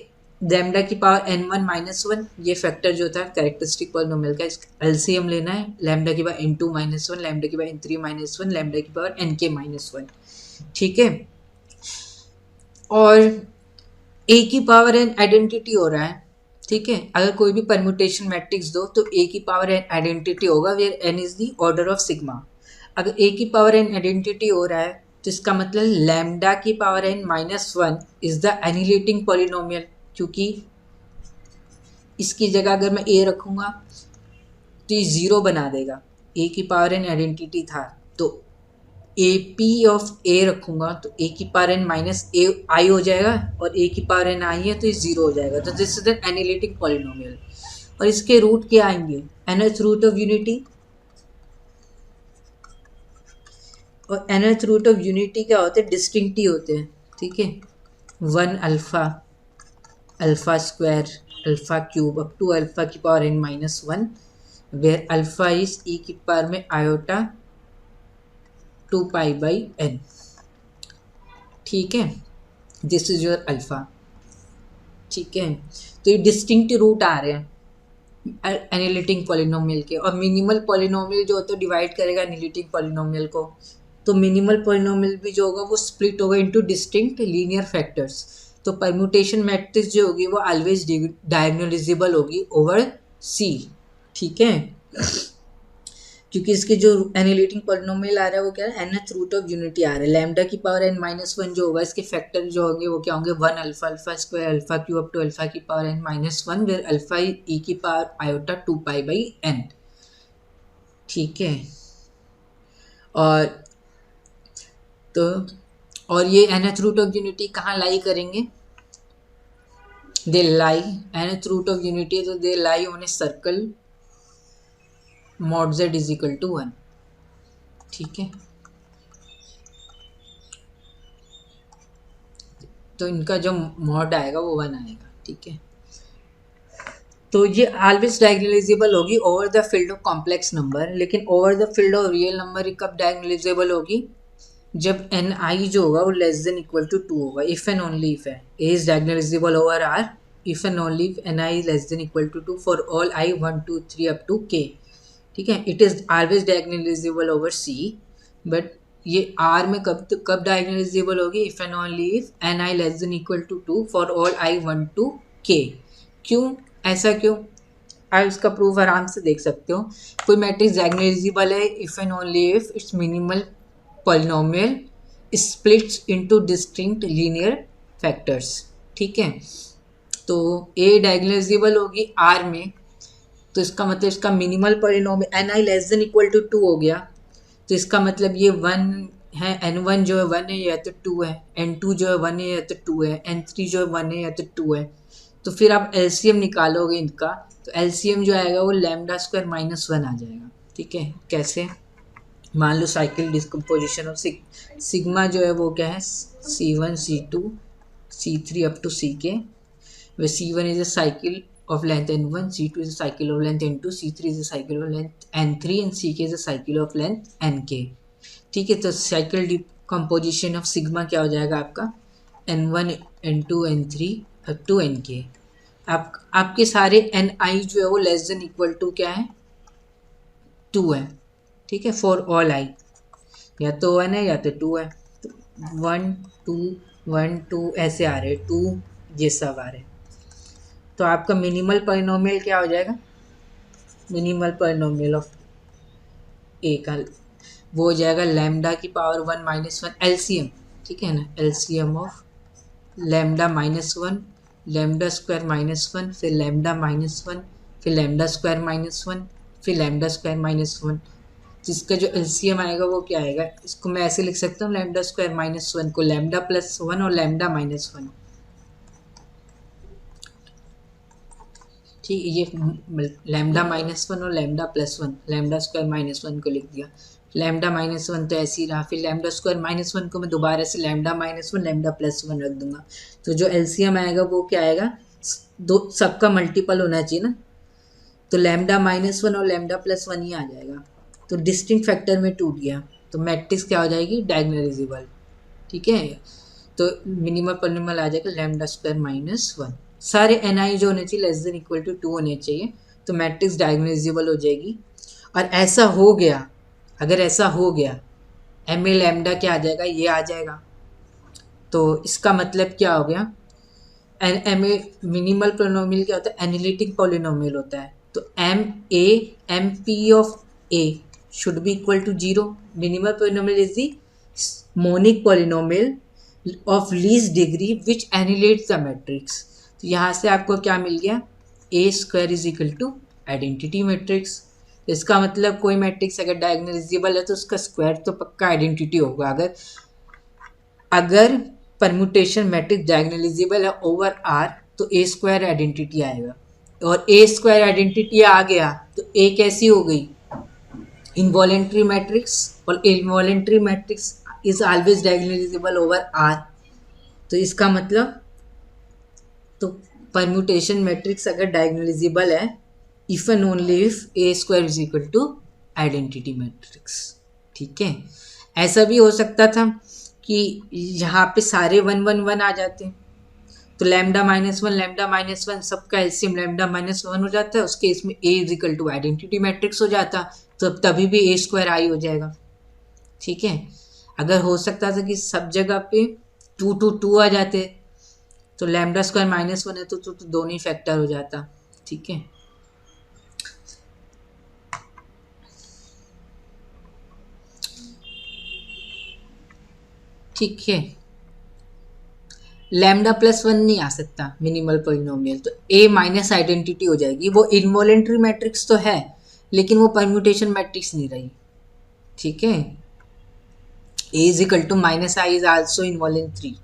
लैम्डा की पावर n1 माइनस वन, ये फैक्टर जो था कैरेक्टरिस्टिक पॉलिनोमियल का, इसका एलसीएम लेना है। लैम्डा की power n2 minus one, lambda की power n3 minus one, lambda की पावर nk माइनस वन, ठीक है। और ए की पावर एन आइडेंटिटी हो रहा है, ठीक है। अगर कोई भी परम्यूटेशन मैट्रिक्स दो तो ए की पावर एन आइडेंटिटी होगा, where N is the order of sigma. अगर ए की पावर एन आइडेंटिटी हो रहा है तो इसका मतलब लैम्डा की power n minus one is the annihilating polynomial, क्योंकि इसकी जगह अगर मैं ए रखूंगा तो ये जीरो बना देगा। ए की पावर एन आइडेंटिटी था तो ए पी ऑफ ए रखूंगा तो ए की पावर एन माइनस ए आई हो जाएगा, और ए की पावर एन आई है तो ये जीरो हो जाएगा। तो this is an analytic polynomial. और इसके रूट क्या आएंगे, nth रूट ऑफ यूनिटी। और nth रूट ऑफ यूनिटी क्या होते हैं, डिस्टिंक्टी होते हैं, ठीक है। One alpha, alpha square, alpha cube up to alpha की power n minus one, where alpha is e की पावर में आयोटा 2 पाई बाई एन, ठीक है। दिस इज योर अल्फा, ठीक है। तो ये डिस्टिंक्ट रूट आ रहे हैं एनालिटिक पॉलिनोमियल के। और मिनिमल पॉलिनोमियल जो होता है डिवाइड करेगा एनालिटिक पॉलिनोमियल को, तो मिनिमल पॉलिनोमियल भी जो होगा वो स्प्लिट होगा इनटू डिस्टिंक्ट लीनियर फैक्टर्स। तो परम्यूटेशन मैट्रिक्स जो होगी वो ऑलवेज डायगोनलाइजेबल होगी ओवर सी, ठीक है। क्योंकि इसके जो एनालिटिक पॉलिनोमियल आ रहा है वो क्या है, nth रूट ऑफ यूनिटी आ रहा है। लैम्डा की पावर n माइनस वन जो होगा इसके फैक्टर जो होंगे वो क्या होंगे, one alpha, alpha square, alpha cube up to alpha की power n minus one, where alpha e की power iota 2 pi by n, ठीक है। और तो और ये nth रूट ऑफ यूनिटी कहाँ लाई करेंगे, they lie, nth root of unity तो they lie on a circle mod z is equal to one, ठीक है। तो इनका जो मॉड आएगा वो वन आएगा, ठीक है। तो ये ऑलवेज डायगोनलाइजेबल होगी over the field of complex number, लेकिन over the field of real number कब डायगोनलाइजेबल होगी, जब एन आई जो होगा वो less than equal to two होगा। इफ एंड ओनली इफ है A is diagonalisable over R, if and only if N I less than equal to two for all I 1 2 3 up to k, ठीक है। It is always diagonalizable over C, but ये R में कब diagonalizable होगी, if and only if N I less than equal to two for all I 1 to K. क्यों, ऐसा क्यों, आप इसका प्रूफ आराम से देख सकते हो। कोई मैट्रिक्स डायगोनलाइजेबल है if and only if it's minimal polynomial splits into distinct linear factors, ठीक है। तो ए डायगोनलाइजेबल होगी आर में, तो इसका मतलब इसका minimal polynomial N I less than equal to two हो गया, तो इसका मतलब ये वन है, एन वन जो है वन है या तो टू है, एन टू जो है वन है या तो टू है, एन थ्री जो है वन है या तो टू है। तो फिर आप एलसीएम निकालोगे इनका, तो एलसीएम जो आएगा वो लैम्डा स्क्वायर माइनस वन आ जाएगा, ठीक है। कैसे, मान लो साइकिल डिस्कम्पोजिशन ऑफ सिग्मा जो है वो क्या है, C1 C2 C3 up to CK, where C1 is a cycle of length n1, C2 is a cycle of length n2, C3 is a cycle of length n3 and CK is a cycle of length nk, ठीक है। तो cycle decomposition of sigma क्या हो जाएगा आपका, n1 n2 n3 up to nk। आपके सारे ni जो है वो लेस देन इक्वल टू क्या है, 2 है, ठीक है। फॉर ऑल आई या तो 1 है या तो 2 है, तो 1 2 1 2 ऐसे आ रहे, 2 ये सब आ रहे। तो आपका मिनिमल पॉलिनोमियल क्या हो जाएगा, मिनिमल पॉलिनोमियल ऑफ ए का वो हो जाएगा लैम्डा की power one minus one LCM, ठीक है ना, LCM of lambda minus one, lambda square minus one, फिर लैम्डा माइनस वन, फिर लैम्डा स्क्वायर माइनस वन, फिर लैम्डा स्क्वायर माइनस वन। जिसका जो एलसीएम आएगा वो क्या आएगा, इसको मैं ऐसे लिख सकता हूँ, लैम्डा स्क्वायर माइनस वन को लैम्डा प्लस वन और लैम्डा माइनस वन, ठीक है। ये लैम्डा माइनस वन और lambda plus one, lambda square minus one को लिख दिया, लैम्डा माइनस वन तो ऐसे ही रहा, फिर लैम्डा स्क्वायर माइनस वन को मैं दोबारा से lambda minus one lambda plus one रख दूंगा। तो जो एलसीएम आएगा वो क्या आएगा, दो सबका मल्टीपल होना चाहिए ना, तो लैम्डा माइनस वन और लैम्डा प्लस वन ही आ जाएगा। तो डिस्टिंक्ट फैक्टर में टूट गया, तो मैट्रिक्स क्या हो जाएगी, डायगोनलाइजेबल, ठीक है। तो मिनिमम पॉलिनोमियल आ जाएगा लैम्डा स्क्वायर माइनस 1। सारे एन आई जो होने चाहिए लेस देन इक्वल टू 2 होने चाहिए, तो मैट्रिक्स डायगोनालाइजेबल हो जाएगी। और ऐसा हो गया, अगर ऐसा हो गया एम ए लैम्डा क्या आ जाएगा, ये आ जाएगा। तो इसका मतलब क्या हो गया, एम ए मिनिमल पोलिनोमियल क्या होता है, एनालिटिक पोलिनोमियल होता है। तो M P of A should be equal to 0। Minimal polynomial is the monic polynomial of least degree which annihilates the matrix. तो यहाँ से आपको क्या मिल गया, A square is equal to identity matrix. तो इसका मतलब कोई मैट्रिक्स अगर डायगोनलाइजेबल है तो उसका स्क्वायर तो पक्का आइडेंटिटी होगा। अगर परम्यूटेशन मैट्रिक्स डायगोनलाइजेबल है ओवर आर तो ए स्क्वायर आइडेंटिटी आएगा, और ए स्क्वायर आइडेंटिटी आ गया तो ए कैसी हो गई, इनवॉलेंट्री मैट्रिक्स, और involuntary matrix is always diagonalizable over R. तो इसका मतलब तो परम्यूटेशन मैट्रिक्स अगर डायगोनलाइजेबल है if and only if A square is equal to identity matrix. ठीक है, ऐसा भी हो सकता था कि यहाँ पे सारे 1 1 1 आ जाते हैं, तो लैम्डा माइनस वन सबका एलसीएम लैम्डा माइनस 1 हो जाता है, उसके इसमें A is equal to identity matrix हो जाता, तो तभी भी ए स्क्वायर आई हो जाएगा। ठीक है, अगर हो सकता था कि सब जगह पे 2 2 2 आ जाते, तो लैम्डा स्क्वायर माइनस 1 है तो दोनों ही फैक्टर हो जाता। ठीक है, ठीक है, लैम्डा प्लस 1 नहीं आ सकता मिनिमल पोलिनोमियल, तो ए माइनस आइडेंटिटी हो जाएगी। वो इनवॉलेंट्री मैट्रिक्स तो है लेकिन वो परम्यूटेशन मैट्रिक्स नहीं रही। ठीक है, A is equal to minus I is also involuntary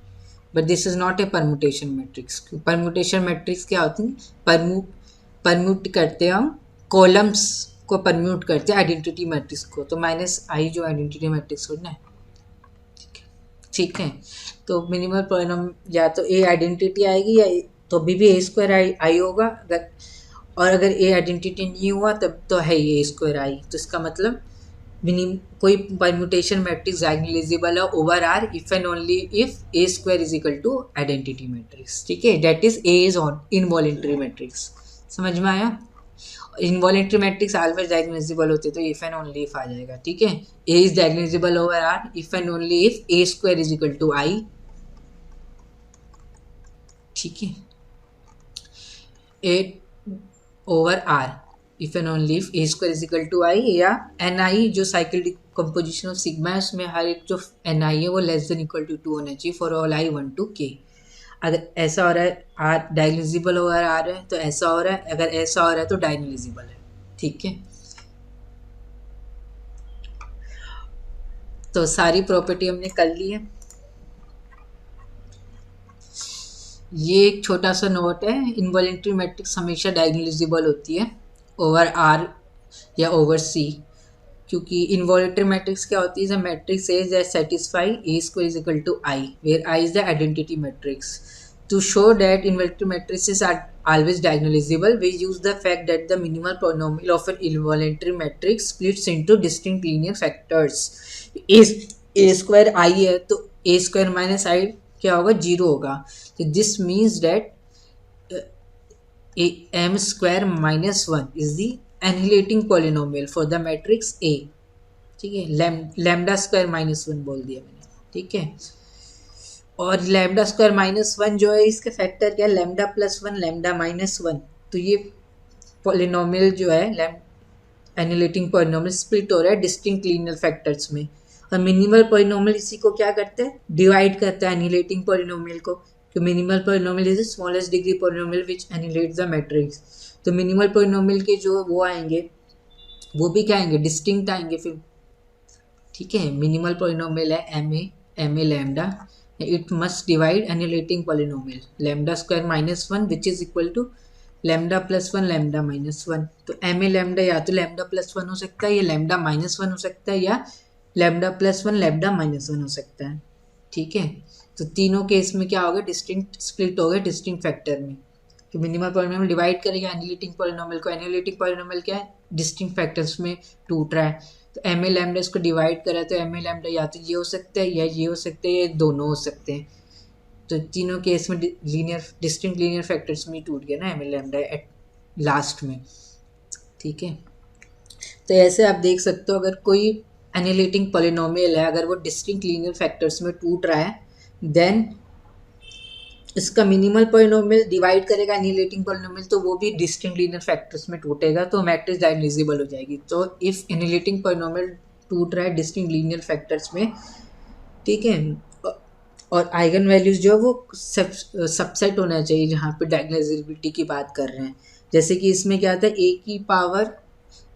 but this is not a permutation matrix. Permutation matrix क्या होती है, परम्यूट करते हैं हम, कॉलम्स को परम्यूट करते हैं आइडेंटिटी मैट्रिक्स को, तो माइनस आई जो आइडेंटिटी मैट्रिक्स होना है। ठीक है, तो मिनिमल पॉलिनोम या तो ए आइडेंटिटी आएगी या तो भी ए स्क्वायर आई होगा, अगर और अगर ए आइडेंटिटी नहीं हुआ तब तो है ए स्क्वायर आई। तो इसका मतलब कोई परम्यूटेशन मैट्रिक्स डायगोनलाइजेबल है over R if and only if A square is equal to identity matrix. ठीक है, that is A is on involuntary matrix. समझ में आया, इनवॉलेंट्री मैट्रिक्स ऑलवेज डायगोनलाइजेबल होते तो इफ एंड ओनली इफ आ जाएगा। ठीक है, A is diagonalisable over R if and only if A square is equal to I. ठीक है, A over R if and only if A square is equal to I, या n i जो cycle composition of sigma है उसमें हर एक जो N आई है वो लेस देन इक्वल टू 2 होना चाहिए for all I 1 to k। अगर ऐसा हो रहा है आर डायगोनलाइजेबल ओवर आर है तो ऐसा हो रहा है, अगर ऐसा हो रहा है तो डायगोनलाइजेबल है। ठीक है, तो सारी प्रॉपर्टी हमने कर ली है। ये एक छोटा सा नोट है, इनवॉलेंट्री मैट्रिक्स हमेशा डायगोनलाइजेबल होती है ओवर आर या ओवर सी, क्योंकि इनवॉलेंट्री मैट्रिक्स क्या होती है, matrix is that satisfy A square is equal to I where I is the identity matrix. To show that involuntary matrices are always diagonalizable, we use the fact that the minimal polynomial of an involuntary matrix splits into distinct linear factors। a square I है तो a square minus I क्या होगा, 0 होगा। तो this means that m square minus 1 is the annihilating polynomial for the matrix A। ठीक है, lambda square minus 1 बोल दिया मैंने। ठीक है, और लैम्डा स्क्वायर माइनस 1 जो है इसके फैक्टर क्या है, लैम्डा प्लस 1 लैम्डा माइनस 1। तो ये पॉलिनोमियल जो है एनिलेटिंग पॉलिनोमियल स्प्लिट हो रहा है डिस्टिंक्ट लीनियर फैक्टर्स में, और मिनिमल पॉलिनोमियल इसी को क्या करते हैं, डिवाइड करता है एनिलेटिंग पॉलिनोमियल को। तो minimal polynomial is the smallest degree polynomial which annihilates the matrix. तो मिनिमल पॉलिनोमियल के जो वो आएंगे वो भी क्या आएंगे, डिस्टिंक्ट आएंगे फिर। ठीक है, मिनिमल पॉलिनोमियल है M A lambda, it must divide annihilating polynomial lambda square minus 1 which is equal to lambda plus 1 lambda minus 1। तो एम ए लैम्डा या तो लैम्डा प्लस 1 हो सकता है या लैम्डा माइनस 1 हो सकता है या लैम्डा प्लस 1 लैम्डा माइनस 1 हो सकता है। ठीक है, तो तीनों केस में क्या होगा, डिस्टिंक्ट स्प्लिट हो गए डिस्टिंक्ट फैक्टर में। तो मिनिमल पॉलिनोमियल डिवाइड करेगा एनिहिलेटिंग पॉलिनोमियल को, एनिहिलेटिंग पॉलिनोमियल क्या है, डिस्टिंक्ट फैक्टर्स में टूट रहा है। तो एम ए लैम्डा इसको डिवाइड करा तो एम ए लैम्डा या तो ये हो सकता है या ये हो सकता है या दोनों हो सकते हैं। तो तीनों केस में लीनियर डिस्टिंक्ट लीनियर फैक्टर्स में टूट गया ना M L lambda at last में, ठीक है। तो ऐसे आप देख सकते हो अगर कोई एनिलेटिंग पॉलिनोमियल है, अगर वो डिस्टिंक्ट लीनियर फैक्टर्स में टूट रहा है, देन इसका मिनिमल पॉलिनोमियल डिवाइड करेगा एनिलेटिंग पॉलिनोमियल, तो वो भी डिस्टिंक्ट लीनियर फैक्टर्स में टूटेगा, तो मैट्रिक्स डायगोनलाइजेबल हो जाएगी। तो इफ एनिलेटिंग पॉलिनोमियल टूट रहा है डिस्टिंक्ट लीनियर फैक्टर्स में, ठीक है, और आइगन वैल्यूज जो है वो सबसेट होना चाहिए जहाँ पे डायगोनलाइजेबिलिटी की बात कर रहे हैं। जैसे कि इसमें क्या था, ए की power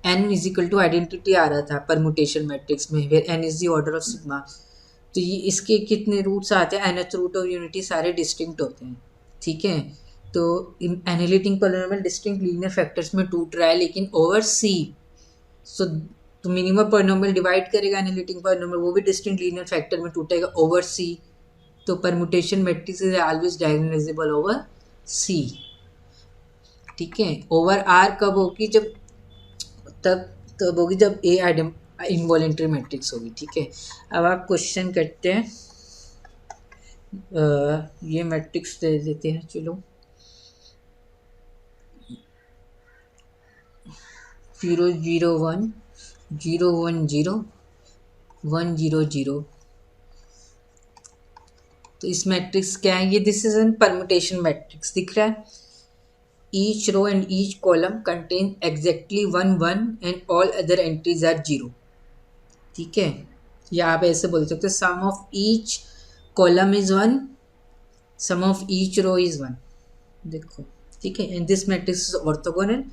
n is equal to identity आ रहा था परमुटेशन मैट्रिक्स में, where n is the order of sigma. तो ये इसके कितने रूट्स आते हैं, nth रूट ऑफ यूनिटी सारे डिस्टिंक्ट होते हैं, ठीक है। तो analytic polynomial distinct linear factors में टूट रहा है लेकिन ओवर सी, सो तो मिनिमम पॉलिनोमियल डिवाइड करेगा एनालिटिक पॉलिनोमियल, वो भी डिस्टिंक्ट लीनियर फैक्टर में टूटेगा ओवर सी। तो permutation matrix is always diagonalizable over C, ठीक है। ओवर आर कब होगी, जब तब होगी जब ए इनवॉलेंट्री मैट्रिक्स होगी, ठीक है। अब आप क्वेश्चन करते हैं, ये मैट्रिक्स दे देते हैं, चलो 0 0 1 0 1 0 1 0 0। तो इस मैट्रिक्स क्या है, ये this is an permutation matrix दिख रहा है। Each row and each column contain exactly 1 1 and all other entries are 0, ठीक है। या आप ऐसे बोल सकते हो sum of each column is 1, sum of each row is 1, देखो, ठीक है। And this matrix is orthogonal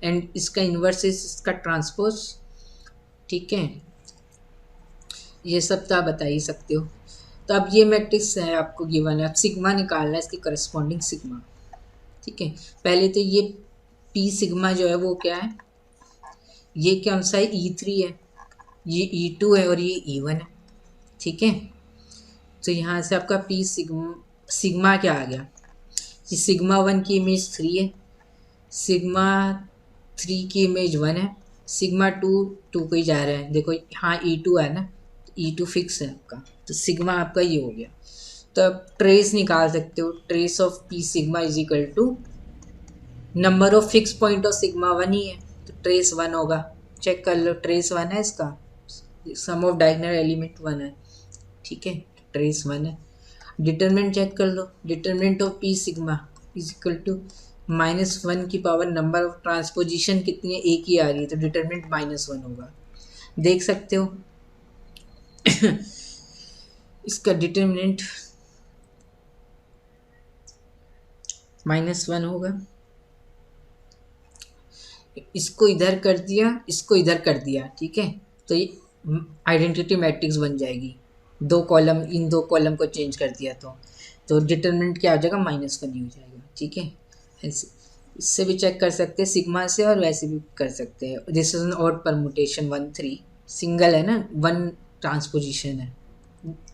and इसका इन्वर्स इज इसका ट्रांसपोज, ठीक है। ये सब तो आप बता ही सकते हो। तो अब ये मैट्रिक्स है आपको गिवन है, अब सिग्मा निकालना है, इसकी करस्पॉन्डिंग सिग्मा, ठीक है। पहले तो ये पी सिग्मा जो है वो क्या है, ये कौन सा है, E3 है, ये E2 है और ये E1 है, ठीक है। तो यहाँ से आपका पी सिग्मा क्या आ गया, ये सिग्मा 1 की इमेज 3 है, सिग्मा 3 की इमेज 1 है, सिग्मा 2 को ही जा रहा है, देखो हाँ E2 है ना, E2 फिक्स है आपका, तो सिग्मा आपका ये हो गया। तो अब ट्रेस निकाल सकते हो, trace of P sigma is equal to number of fix point of sigma 1 ही है, तो ट्रेस 1 होगा, चेक कर लो, ट्रेस 1 है इसका, सम ऑफ डायगोनल एलिमेंट 1 है, ठीक है, ट्रेस 1 है। डिटरमिनेंट चेक कर लो, determinant of P sigma is equal to -1 की पावर नंबर ऑफ ट्रांसपोजिशन कितनी है, एक ही आ रही है, तो डिटरमिनेंट -1 होगा, देख सकते हो। इसका डिटरमिनेंट -1 होगा, इसको इधर कर दिया, इसको इधर कर दिया, ठीक है। तो ये आइडेंटिटी मैट्रिक्स बन जाएगी, दो कॉलम, इन दो कॉलम को चेंज कर दिया तो डिटरमिनेंट क्या हो जाएगा, -1 ही हो जाएगा, ठीक है। ऐसे इससे भी चेक कर सकते हैं सिग्मा से, और वैसे भी कर सकते हैं। This is an odd permutation 1 3, single है ना, 1 ट्रांसपोजिशन है,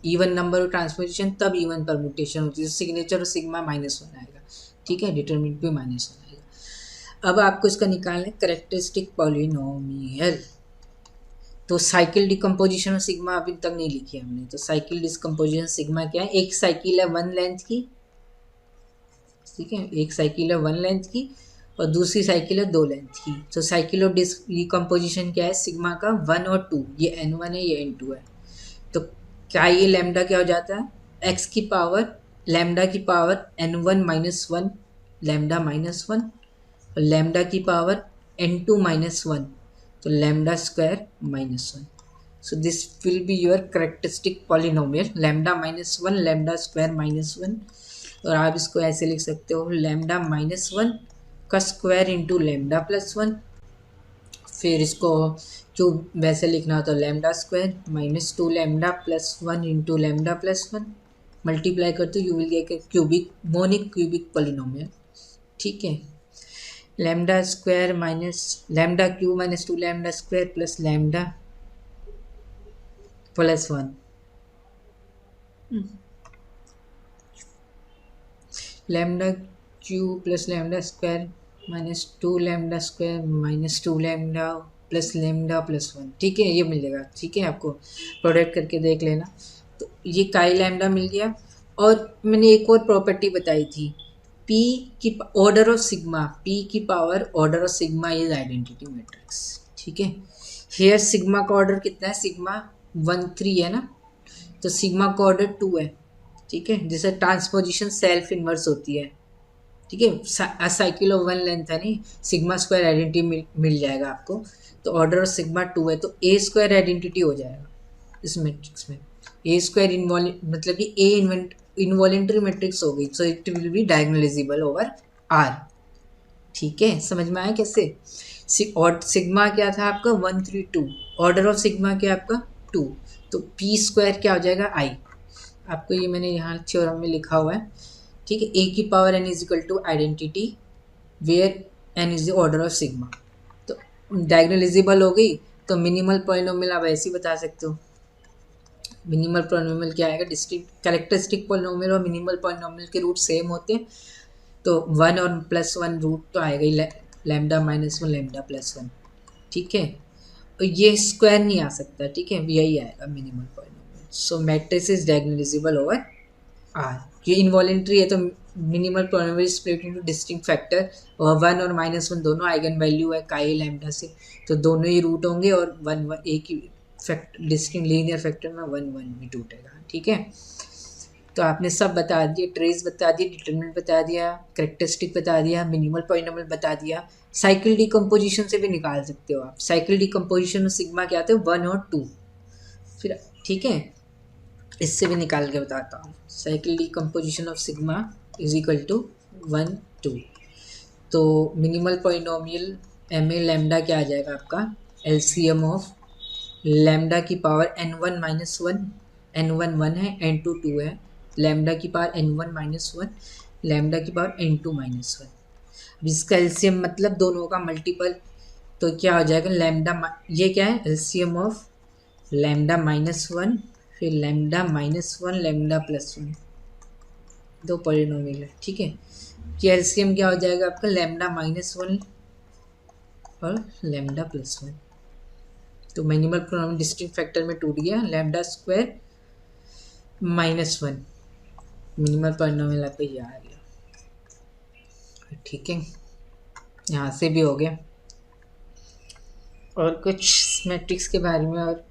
इवन नंबर ऑफ ट्रांसपोजिशन तब इवन परमुटेशन होती है, सिग्नेचर और सिग्मा -1 आएगा, ठीक है, डिटरमिनेंट भी -1 आएगा। अब आपको इसका निकालना है करेक्टरिस्टिक पॉलिनोमियल। तो साइकिल डिकम्पोजिशन ऑफ सिग्मा अभी तक नहीं लिखी हमने, तो साइकिल डिकम्पोजिशन सिग्मा क्या है, एक साइकिल है 1 लेंथ की, ठीक है, एक साइकिल है 1 लेंथ की और दूसरी साइकिल है 2 लेंथ की। तो साइकिल ऑफ डिकम्पोजिशन क्या है सिग्मा का, 1 और 2, ये n1 है ये n2 है। तो क्या ये लैम्डा क्या हो जाता है, x की पावर लैम्डा की पावर n1 -1 लैम्डा -1 और लैम्डा की पावर n2 -1, तो lambda square -1। So this will be your characteristic polynomial, lambda -1 lambda square -1। और आप इसको ऐसे लिख सकते हो, लैम्डा -1 का स्क्वायर इंटू लैम्डा +1, फिर इसको जो वैसे लिखना हो तो lambda square -2 lambda +1 into lambda +1, multiply कर तो you will get cubic monic cubic polynomial, ठीक है। Lambda square minus lambda cube -2 lambda square plus lambda +1, lambda cube plus lambda square -2 lambda square -2 lambda plus lambda +1, ठीक है, ये मिलेगा, ठीक है। आपको प्रोडक्ट करके देख लेना। तो ये काई लैम्डा मिल गया, और मैंने एक और प्रॉपर्टी बताई थी, पी की ऑर्डर ऑफ सिग्मा, पी की power order of sigma is identity matrix. ठीक है, हेयर सिग्मा का ऑर्डर कितना है, सिग्मा 1 3 है ना, तो सिग्मा का ऑर्डर 2 है। ठीक है, जैसे ट्रांसपोजिशन सेल्फ इन्वर्स होती है। ठीक है, साइकिल ऑफ वन लेंथ है नहीं, सिग्मा स्क्वायर आइडेंटिटी मिल जाएगा आपको। तो ऑर्डर ऑफ सिग्मा 2 है, तो ए स्क्वायर आइडेंटिटी हो जाएगा इस मैट्रिक्स में। ए स्क्वायर मतलब कि ए इनवॉलेंट्री मैट्रिक्स हो गई, so it will be diagonalizable over R. ठीक है, समझ में आया कैसे। और सिग्मा क्या था आपका 1 3 2, ऑर्डर ऑफ सिग्मा क्या आपका 2, तो पी स्क्वायर क्या हो जाएगा आई। आपको ये मैंने यहाँ थ्योरम में लिखा हुआ है। ठीक है, ए की power N is equal to identity where N is the order of sigma. तो डायगोनलाइजेबल हो गई, तो मिनिमल पॉलिनोमियल आप ऐसे ही बता सकते हो। मिनिमल पॉलिनोमियल क्या आएगा, डिस्टिंक्ट कैरेक्टरिस्टिक पॉलिनोमियल और मिनिमल पॉलिनोमियल के रूट सेम होते हैं, तो 1 और +1 रूट तो आएगा ही, लैम्डा -1 लैम्डा +1। ठीक है, और ये स्क्वायर नहीं आ सकता। ठीक है, यही आएगा minimal polynomial. So matrix is diagonalisable over R. ये इनवॉलेंट्री है, तो minimal polynomial split into distinct factor, और 1 और -1 दोनों आइगन वैल्यू है काई लैम्डा से, तो दोनों ही रूट होंगे, और 1 1 एक ही डिस्टिंक्ट लीनियर फैक्टर में 1 1 भी टूटेगा। ठीक है, तो आपने सब बता दिए, ट्रेस बता दिए, डिटरमिनेंट बता दिया, करेक्टरिस्टिक बता दिया, मिनिमल पॉलिनोमियल बता दिया। साइकिल डिकम्पोजिशन से भी निकाल सकते हो आप। साइकिल डिकम्पोजिशन में सिग्मा क्या आते हैं 1 और 2 फिर। ठीक है, इससे भी निकाल के बताता हूँ। Cycle decomposition of sigma is equal to 1 2, तो minimal polynomial M A lambda क्या आ जाएगा आपका, एलसीएम ऑफ लैम्डा की पावर n1 -1, n1 1 है, n2 2 है, लैम्डा की पावर n1 -1, लैम्डा की पावर n2 -1। अब इसका एलसीएम मतलब दोनों का मल्टीपल, तो क्या हो जाएगा लैम्डा, ये क्या है एलसीएम ऑफ लैम्डा -1 फिर लैम्डा -1 लैम्डा +1, दो पॉलिनोमियल है। ठीक है, कि एलसीएम क्या हो जाएगा आपका लैम्डा -1 और लैम्डा +1, तो मिनिमल पॉलिनोमियल डिस्टिंक्ट फैक्टर में टूट गया, लैम्डा स्क्वायर -1, मिनिमल पॉलिनोमियल आपका ये आ गया। ठीक है, यहाँ से भी हो गया। और कुछ मैट्रिक्स के बारे में, और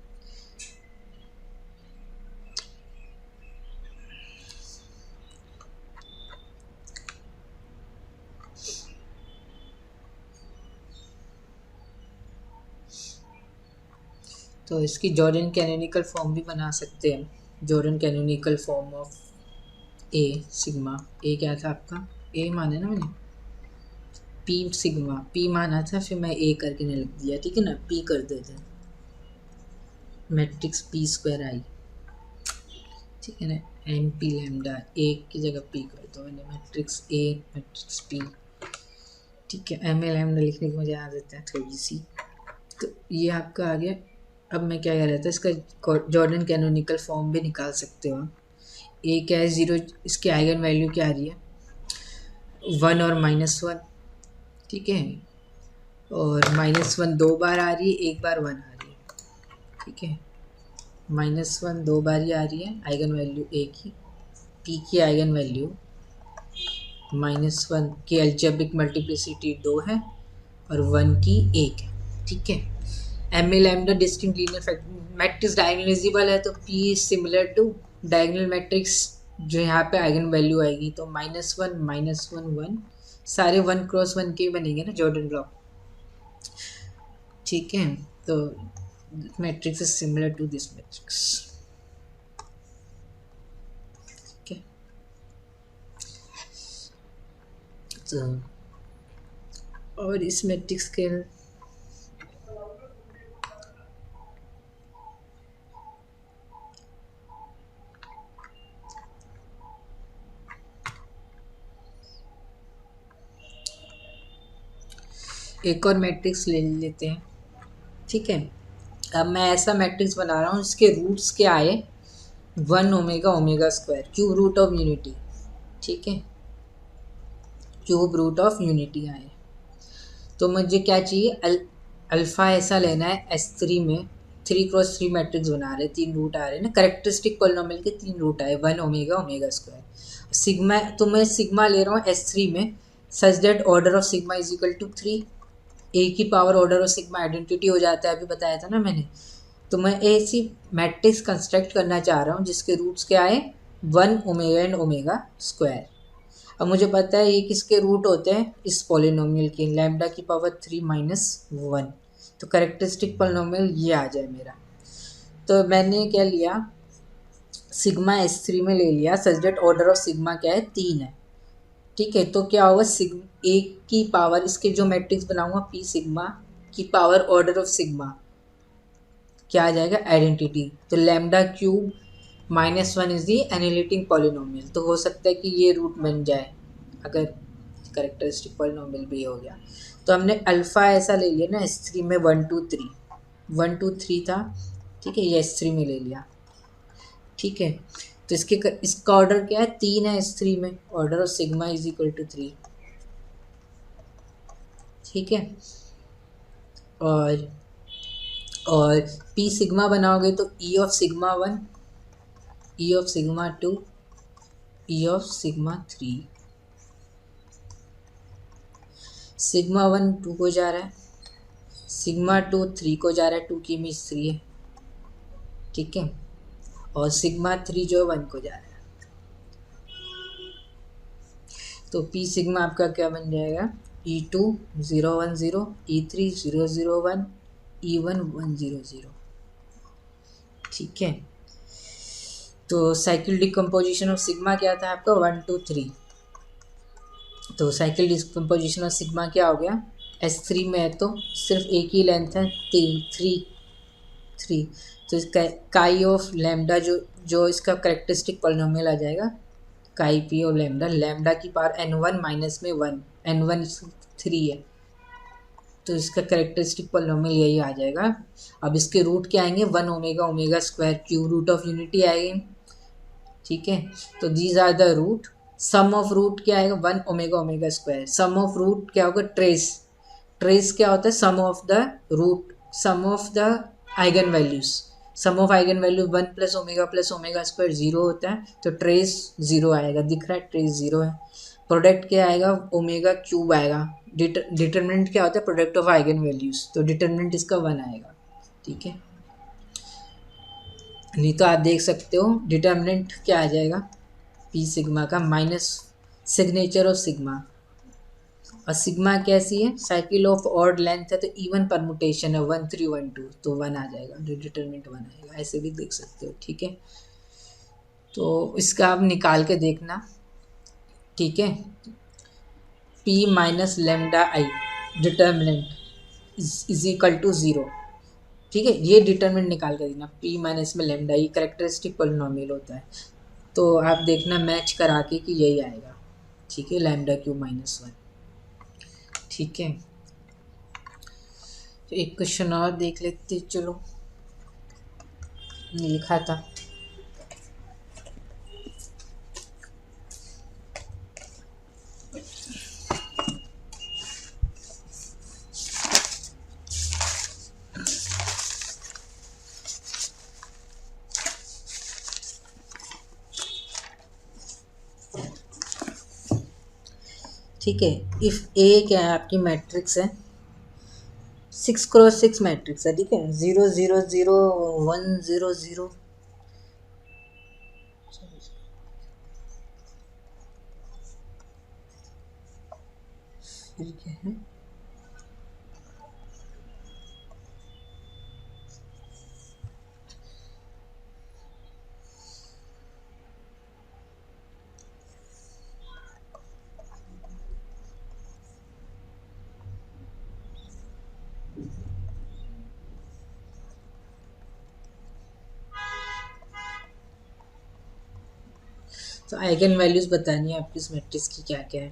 तो इसकी जॉर्डन कैनोनिकल फॉर्म भी बना सकते हैं। Jordan canonical form of A sigma, A क्या था आपका, ए माना ना मैंने, पी सिग्मा पी माना था, फिर मैं ए करके नहीं लिख दिया। ठीक है ना, पी कर देते मैट्रिक्स पी स्क्वायर आई। ठीक है ना, एन पी लैम्डा, ए की जगह पी कर दो मैंने, मैट्रिक्स ए मैट्रिक्स पी। ठीक है, एम ए लैम्डा लिखने की मुझे आदत है थोड़ी सी, तो ये आपका आ गया। अब मैं क्या कह रहा था, इसका जॉर्डन कैनोनिकल फॉर्म भी निकाल सकते हो। ए क्या है 0, इसकी आइगन वैल्यू क्या आ रही है 1 और -1। ठीक है, और -1 2 बार आ रही है, एक बार 1 आ रही है। ठीक है, -1 2 बार ही आ रही है, आइगन वैल्यू ए की, पी की आइगन वैल्यू -1 की अलजेब्रिक मल्टीप्लिसिटी 2 है और 1 की 1 है। ठीक है, M A lambda distinct linear factor matrix diagonalizable है, तो P is similar to diagonal matrix जो यहाँ पे आइगन वैल्यू आएगी, तो -1 -1 1 सारे 1 क्रॉस 1 के बनेंगे ना जॉर्डन ब्लॉक। ठीक है, तो matrix is similar to this matrix. ठीक है, तो और इस मैट्रिक्स के एक और मैट्रिक्स ले लेते हैं। ठीक है, अब मैं ऐसा मैट्रिक्स बना रहा हूँ इसके रूट्स क्या आए 1 omega omega square, cube root of unity. ठीक है, क्यूब रूट ऑफ यूनिटी आए, तो मुझे क्या चाहिए अल्फ़ा ऐसा लेना है S3 में 3x3 मैट्रिक्स बना रहे, 3 रूट आ रहे हैं ना, करेक्टरिस्टिक पॉलिनोमियल के 3 रूट आए, 1 ओमेगा ओमेगा स्क्वायर। सिग्मा तो मैं सिग्मा ले रहा हूँ S3 में, such that order of sigma is equal to 3। A की power order of sigma identity हो जाता है, अभी बताया था ना मैंने। तो मैं ऐसी मैट्रिक्स कंस्ट्रक्ट करना चाह रहा हूँ जिसके रूट्स क्या आए, 1 ओमेगा एंड ओमेगा स्क्वायर। अब मुझे पता है ये किसके रूट होते हैं, इस पॉलिनोमियल के, लैम्डा की पावर 3 माइनस 1। तो करेक्टरिस्टिक पॉलिनोमियल ये आ जाए मेरा। तो मैंने क्या लिया, सिग्मा S3 में ले लिया, सच दैट ऑर्डर ऑफ सिग्मा क्या है, 3 है। ठीक है, तो क्या होगा, ए की पावर, इसके जो मैट्रिक्स बनाऊंगा पी सिग्मा की पावर ऑर्डर ऑफ सिग्मा क्या आ जाएगा, आइडेंटिटी। तो lambda cube -1 is the analytic polynomial. तो हो सकता है कि ये रूट बन जाए अगर करेक्टरिस्टिक पॉलिनोमियल भी हो गया। तो हमने अल्फ़ा ऐसा ले लिया ना S3 में, 1 2 3, 1 2 3 था। ठीक है, ये S3 में ले लिया। ठीक है, तो इसका ऑर्डर क्या है, 3 है S3 में, order of sigma is equal to 3। ठीक है, और और पी सिग्मा बनाओगे तो E of sigma 1, E of sigma 2, E of sigma 3। Sigma 1 2 को जा रहा है, सिग्मा 2 3 को जा रहा है, 2 की इमेज 3 है। ठीक है, और सिग्मा 3 जो है 1 को जा रहा है। तो पी सिग्मा आपका क्या बन जाएगा, E2 0 1 0, E3 0 0 1, E1 1 0 0। ठीक है, तो साइकिल डिकम्पोजिशन ऑफ सिग्मा क्या था आपका, 1 2 3। तो साइकिल डिकम्पोजिशन ऑफ सिग्मा क्या हो गया, S3 में है तो सिर्फ एक ही लेंथ है, 3। तो इसका काई ऑफ लैम्डा जो जो इसका करेक्टरिस्टिक पॉलिनोमियल आ जाएगा, काई पी और लैम्डा, लैम्डा की पावर n1 माइनस में 1, n1 3 है। तो इसका करेक्टरिस्टिक पॉलिनोमियल यही आ जाएगा। अब इसके रूट क्या आएंगे, 1 omega omega square, cube root of unity आएंगे। ठीक है, तो these are the root. Sum of root क्या आएगा, 1 omega omega square. Sum of root क्या होगा, ट्रेस। ट्रेस क्या होता है, sum of the root, sum of the eigen values. Sum of eigen value 1 plus omega square 0 होता है, तो ट्रेस 0 आएगा, दिख रहा है ट्रेस 0 है। प्रोडक्ट क्या आएगा, ओमेगा क्यूब आएगा। डिटर्मिनेंट क्या होता है, प्रोडक्ट ऑफ आइगन वैल्यूज, तो डिटर्मिनेंट इसका 1 आएगा। ठीक है, नहीं तो आप देख सकते हो डिटर्मिनेंट क्या आ जाएगा, पी सिग्मा का माइनस सिग्नेचर ऑफ सिग्मा। और सिग्मा कैसी है, साइकिल ऑफ ऑड लेंथ है, तो इवन परमुटेशन है, 1 3 1 2, तो 1 आ जाएगा, डिटरमिनेंट 1 आएगा, ऐसे भी देख सकते हो। ठीक है, तो इसका आप निकाल के देखना। ठीक है, P minus lambda I determinant is equal to 0। ठीक है, ये डिटर्मिनेंट निकाल के देना, पी माइनस में लेमडा, ये करेक्टरिस्टिक पॉलिनोमियल होता है। तो आप देखना मैच करा के कि यही आएगा। ठीक है, लैम्डा क्यू -1। ठीक है, तो एक क्वेश्चन और देख लेते, चलो लिखा था। ठीक है, इफ ए क्या है आपकी मैट्रिक्स है, 6x6 मैट्रिक्स है। ठीक है, 0 0 0 1 0 0, फिर क्या है, तो आइगन वैल्यूज बतानी है आपकी इस मैट्रिक्स की क्या क्या है।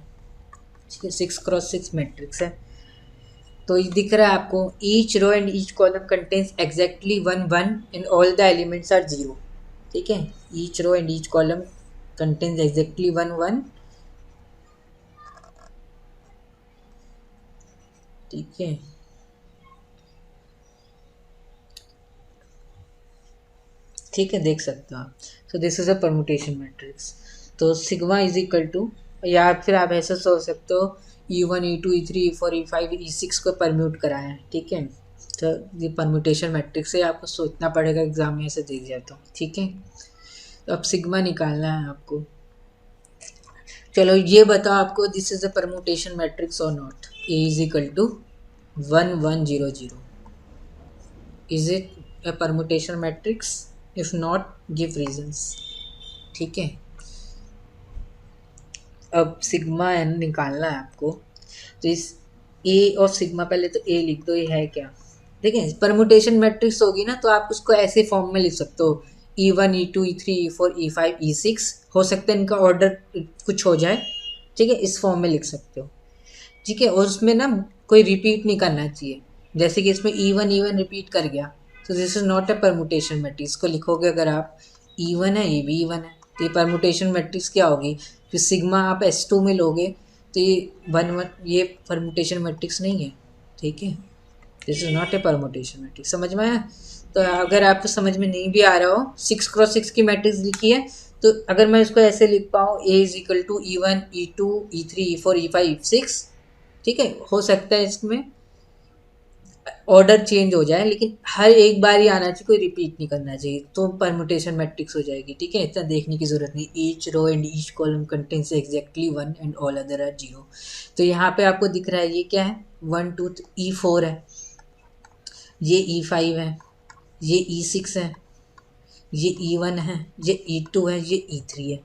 ठीक है, 6x6 मैट्रिक्स है। तो ये दिख रहा है आपको, each row and each column contains exactly 1 1 and all the elements are 0। ठीक है, each row and each column contains exactly 1 1। ठीक है, ठीक है, देख सकते हो आप। सो this is a permutation matrix. तो सिग्मा इज इक्वल टू, या फिर आप ऐसा सोच सकते हो E1 E2 E3 E4 E5 E6 को परम्यूट कराया है, ठीक है। तो ये परम्यूटेशन मैट्रिक्स है, आपको सोचना पड़ेगा एग्जाम में ऐसे दे दिया तो, ठीक है। तो अब सिग्मा निकालना है आपको। चलो ये बताओ आपको, this is a permutation matrix और not. A is equal to 1 1 0 0। Is it a permutation matrix? If not, give reasons, ठीक है। अब सिग्मा एन निकालना है आपको। तो इस ए और सिग्मा, पहले तो ए लिख दो, ये है क्या। देखिए परमुटेशन मैट्रिक्स होगी ना, तो आप उसको ऐसे फॉर्म में लिख सकते हो, E1 E2 E3 E4 E5 E6। हो सकता है इनका ऑर्डर कुछ हो जाए, ठीक है, इस फॉर्म में लिख सकते हो, ठीक है। और उसमें ना कोई रिपीट नहीं करना चाहिए, जैसे कि इसमें E1 रिपीट कर गया, तो this is not a permutation matrix. को लिखोगे अगर आप E1 है, ये भी E1 है, तो ये परमुटेशन मैट्रिक्स क्या होगी। फिर सिग्मा आप S2 में लोगे तो ये 1 1, ये परमुटेशन मैट्रिक्स नहीं है, ठीक है। This is not A permutation matrix, समझ में आया। तो अगर आपको समझ में नहीं भी आ रहा हो, 6x6 की मैट्रिक्स लिखी है, तो अगर मैं इसको ऐसे लिख पाऊँ, ए is equal to E1 E2 E3 E4 E5 E6, ठीक है। हो सकता है इसमें ऑर्डर चेंज हो जाए, लेकिन हर एक बार ही आना चाहिए, कोई रिपीट नहीं करना चाहिए, तो परमुटेशन मैट्रिक्स हो जाएगी, ठीक है। इतना देखने की जरूरत नहीं। Each row and each column contains exactly 1 and all other are 0। तो यहाँ पे आपको दिख रहा है ये क्या है, 1 2 E4 है, ये E5 है, ये E6 है, ये E1 है, ये E2 है, ये E3 है।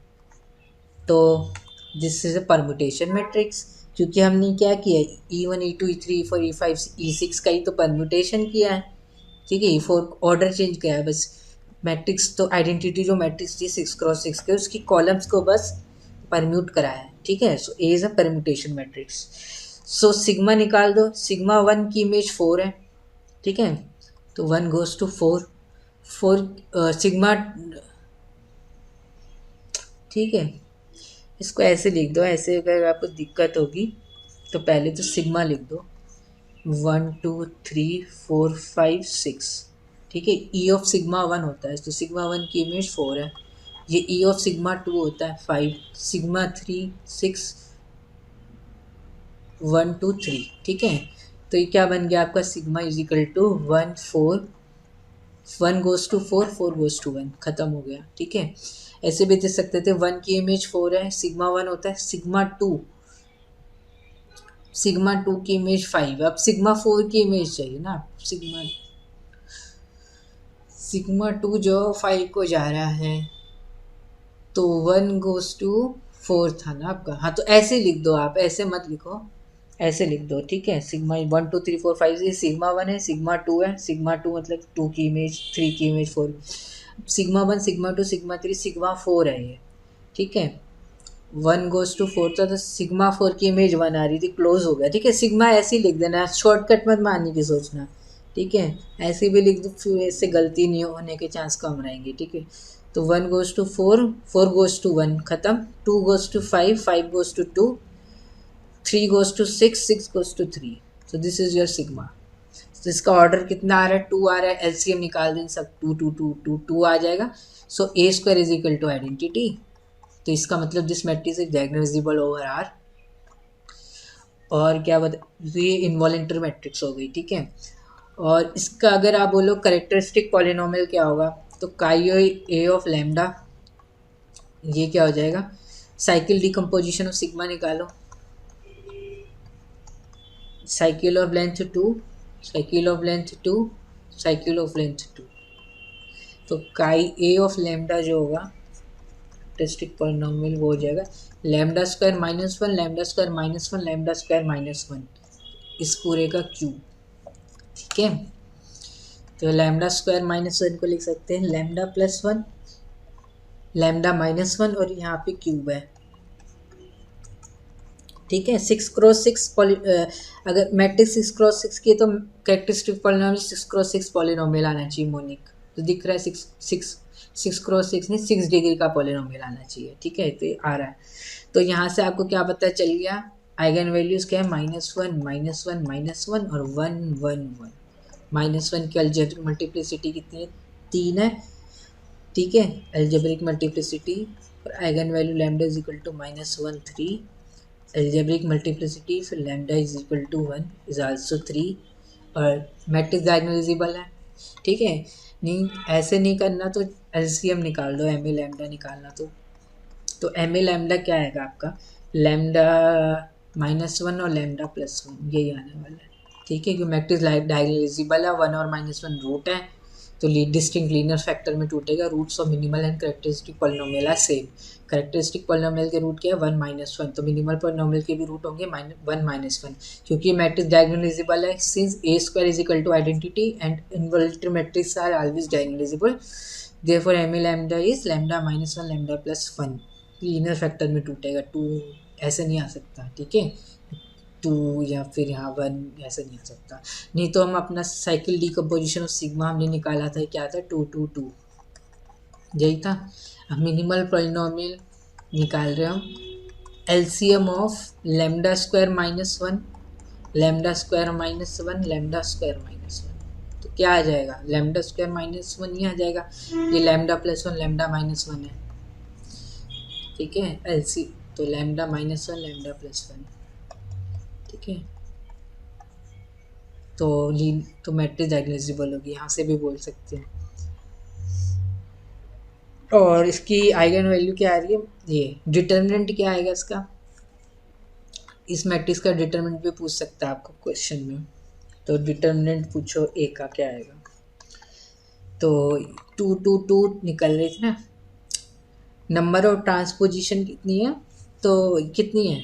तो this is a permutation matrix, क्योंकि हमने क्या किया, E1 E2 E3 E4 E5 E6 का ही तो परम्यूटेशन किया है, ठीक है। E4 ऑर्डर चेंज किया है बस। मैट्रिक्स तो आइडेंटिटी जो मैट्रिक्स थी 6x6 के, उसकी कॉलम्स को बस परम्यूट कराया है, ठीक है। So A is a permutation matrix. So sigma निकाल दो। सिग्मा 1 की इमेज 4 है, ठीक है, तो 1 गोज टू 4 4 सिग्मा, ठीक है। इसको ऐसे लिख दो, ऐसे अगर आपको दिक्कत होगी तो पहले तो सिग्मा लिख दो, 1 2 3 4 5 6, ठीक है। ई ऑफ सिग्मा 1 होता है, तो सिग्मा 1 की इमेज 4 है। ये ई ऑफ सिग्मा 2 होता है 5, सिग्मा 3 6 1 2 3, ठीक है। तो ये क्या बन गया आपका, sigma is equal to 1 4, 1 goes to 4 4 goes to 1, खत्म हो गया, ठीक है। ऐसे भी दे सकते थे, 1 की इमेज 4 है, सिग्मा 1 होता है, सिग्मा 2 की इमेज 5। अब सिग्मा 4 की इमेज चाहिए ना, सिग्मा 2 जो 5 को जा रहा है, तो 1 गोज टू 4 था ना आपका। हाँ, तो ऐसे लिख दो आप, ऐसे मत लिखो, ऐसे लिख दो, ठीक है। सिग्मा 1 2 3 4 5, ये सिग्मा 1 है, सिग्मा 2 है, सिग्मा 2 मतलब 2 की इमेज 3 की image 4, sigma 1 sigma 2 sigma 3 sigma 4 है ये, ठीक है। 1 गोज टू 4 था, तो सिग्मा 4 की इमेज 1 आ रही थी, क्लोज हो गया, ठीक है। सिग्मा ऐसे ही लिख देना, शॉर्टकट मत मारने की सोचना, ठीक है। ऐसे भी लिख दो, फिर इससे गलती नहीं होने के चांस कम रहेंगे, ठीक है। तो 1 गोज टू 4 4 गोज टू 1, खत्म। 2 goes to 5 5 goes to 2, 3 goes to 6 6 goes to 3। so this is your sigma। तो इसका ऑर्डर कितना आ रहा है, 2 आ रहा है, एलसीएम निकाल दें सब, 2 2 2 2 2 आ जाएगा। So A square is equal to identity, तो इसका मतलब this matrix is diagonalisable over R. और क्या बता, ये इनवॉलेंटरी मैट्रिक्स हो गई, ठीक है। और इसका अगर आप बोलो करेक्टरिस्टिक पॉलिनोमियल क्या होगा, तो काई ए ऑफ लैम्डा, ये क्या हो जाएगा, साइकिल डिकम्पोजिशन ऑफ सिग्मा निकालो, cycle of length 2 cycle of length 2 cycle of length 2, तो काई ए ऑफ लैम्डा जो होगा टेस्टिक पॉलिनोमियल वो हो जाएगा lambda square -1 lambda square -1 lambda square -1, इस पूरे का क्यूब, ठीक है। तो लैम्डा स्क्वायर -1 को लिख सकते हैं लैम्डा +1 लैम्डा -1, और यहाँ पे क्यूब है, ठीक है। 6x6 अगर मैट्रिक्स 6x6 की है तो कैरेक्टरिस्टिक पॉलिनोमियल 6x6 पॉलिनोमियल आना चाहिए मोनिक, तो दिख रहा है 6x6 नहीं 6 डिग्री का पॉलिनोमियल आना चाहिए, ठीक है। तो ये आ रहा है, तो यहाँ से आपको क्या पता चल गया, आइगन वैल्यूज क्या है, -1 -1 -1 और 1 1 1। -1 की अलजेब्रिक मल्टीप्लिसिटी कितनी है, 3 है, ठीक है। एल्जेब्रिक मल्टीप्लिसिटी और eigen value lambda is equal to -1 3, algebraic multiplicity फिर lambda is equal to 1 is also 3, और मैट्रिक्स डायगोनलाइजेबल है। ठीक है, नहीं ऐसे नहीं करना तो एलसीएम निकाल दो, एम ए लैम्डा निकालना तो एम ए लैम्डा क्या आएगा आपका, लैम्डा -1 और लैम्डा +1 यही आने वाला है। ठीक है, क्योंकि मैट्रिक्स डायगोनलाइजेबल है, 1 और -1 रूट है, तो डिस्टिंक्ट लीनियर फैक्टर में टूटेगा। Roots of minimal and characteristic polynomial are same. Characteristic polynomial के रूट क्या है, 1 - 1, तो मिनिमल पॉलिनोमियल के भी रूट होंगे 1 - 1, क्योंकि मैट्रिक्स डायगोनलाइजेबल है। Since a square is equal to identity and involutory matrix are always diagonalizable, therefore M A lambda is lambda -1 lambda +1, linear factor में टूटेगा। 2 ऐसे नहीं आ सकता, ठीक है, 2 या फिर यहाँ 1 ऐसे नहीं आ सकता। नहीं तो हम अपना साइकिल डिकम्पोजिशन ऑफ सिग्मा हमने निकाला था, क्या था, 2 2 2 यही था। अब मिनिमल पॉलिनोमियल निकाल रहे हम, LCM of lambda square -1 lambda square -1 lambda square -1, तो क्या आ जाएगा, लैम्डा स्क्वायर -1 ही आ जाएगा। ये लैम्डा +1 लैम्डा -1 है, ठीक है, एलसी तो लैम्डा -1 लैम्डा +1, ठीक है। तो मैट्रिक्स डायगोनलाइजेबल होगी, यहाँ से भी बोल सकते हैं। और इसकी आइगन वैल्यू क्या आ रही है, ये डिटर्मिनेंट क्या आएगा इसका, इस मैट्रिक्स का डिटर्मिनेंट भी पूछ सकता है आपको क्वेश्चन में, तो डिटर्मिनेंट पूछो ए का क्या आएगा। तो 2 2 2 निकल रही थी ना, नंबर ऑफ ट्रांसपोजिशन कितनी है, तो कितनी है,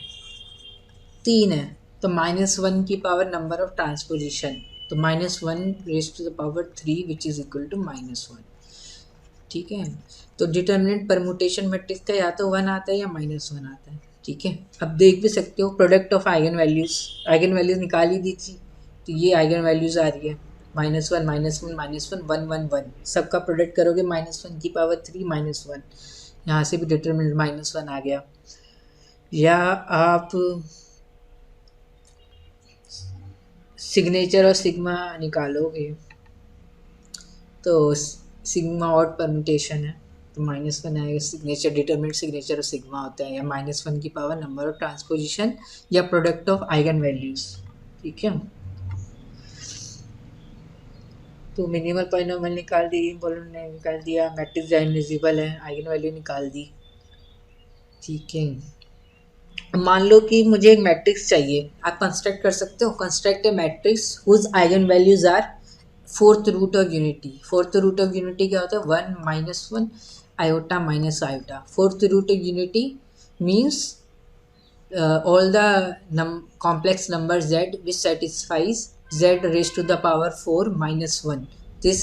3 है, तो -1 की पावर नंबर ऑफ ट्रांसपोजिशन, तो -1 raised to the power 3 which is equal to -1, ठीक है। तो डिटर्मिनेंट परमुटेशन मैट्रिक्स का या तो 1 आता है या -1 आता है, ठीक है। अब देख भी सकते हो प्रोडक्ट ऑफ आइगन वैल्यूज निकाल ही दी थी, तो ये आइगन वैल्यूज आ रही है -1 -1 -1 1 1 1, सबका प्रोडक्ट करोगे -1 की पावर 3 -1, यहाँ से भी डिटर्मिनेंट -1 आ गया। या आप सिग्नेचर और सिग्मा निकालोगे, तो सिग्मा ऑड परम्यूटेशन है, तो -1 आएगा। सिग्नेचर डिटरमिनेंट सिग्नेचर और सिग्मा होता है, या -1 की पावर नंबर ऑफ ट्रांसपोजिशन या प्रोडक्ट ऑफ आइगन वैल्यूज, ठीक है। तो मिनिमल पॉलिनोमियल निकाल दी, पॉलिनोमियल निकाल दिया, मैट्रिक्स डायगोनलाइजेबल है, आइगन वैल्यू निकाल दी, ठीक है। मान लो कि मुझे एक मैट्रिक्स चाहिए, आप कंस्ट्रक्ट कर सकते हो, construct a matrix whose eigen values are fourth root of unity. Fourth root of unity क्या होता है, 1 -1 iota minus iota. Fourth root of unity means all the complex number z which satisfies z raised to the power 4 -1, this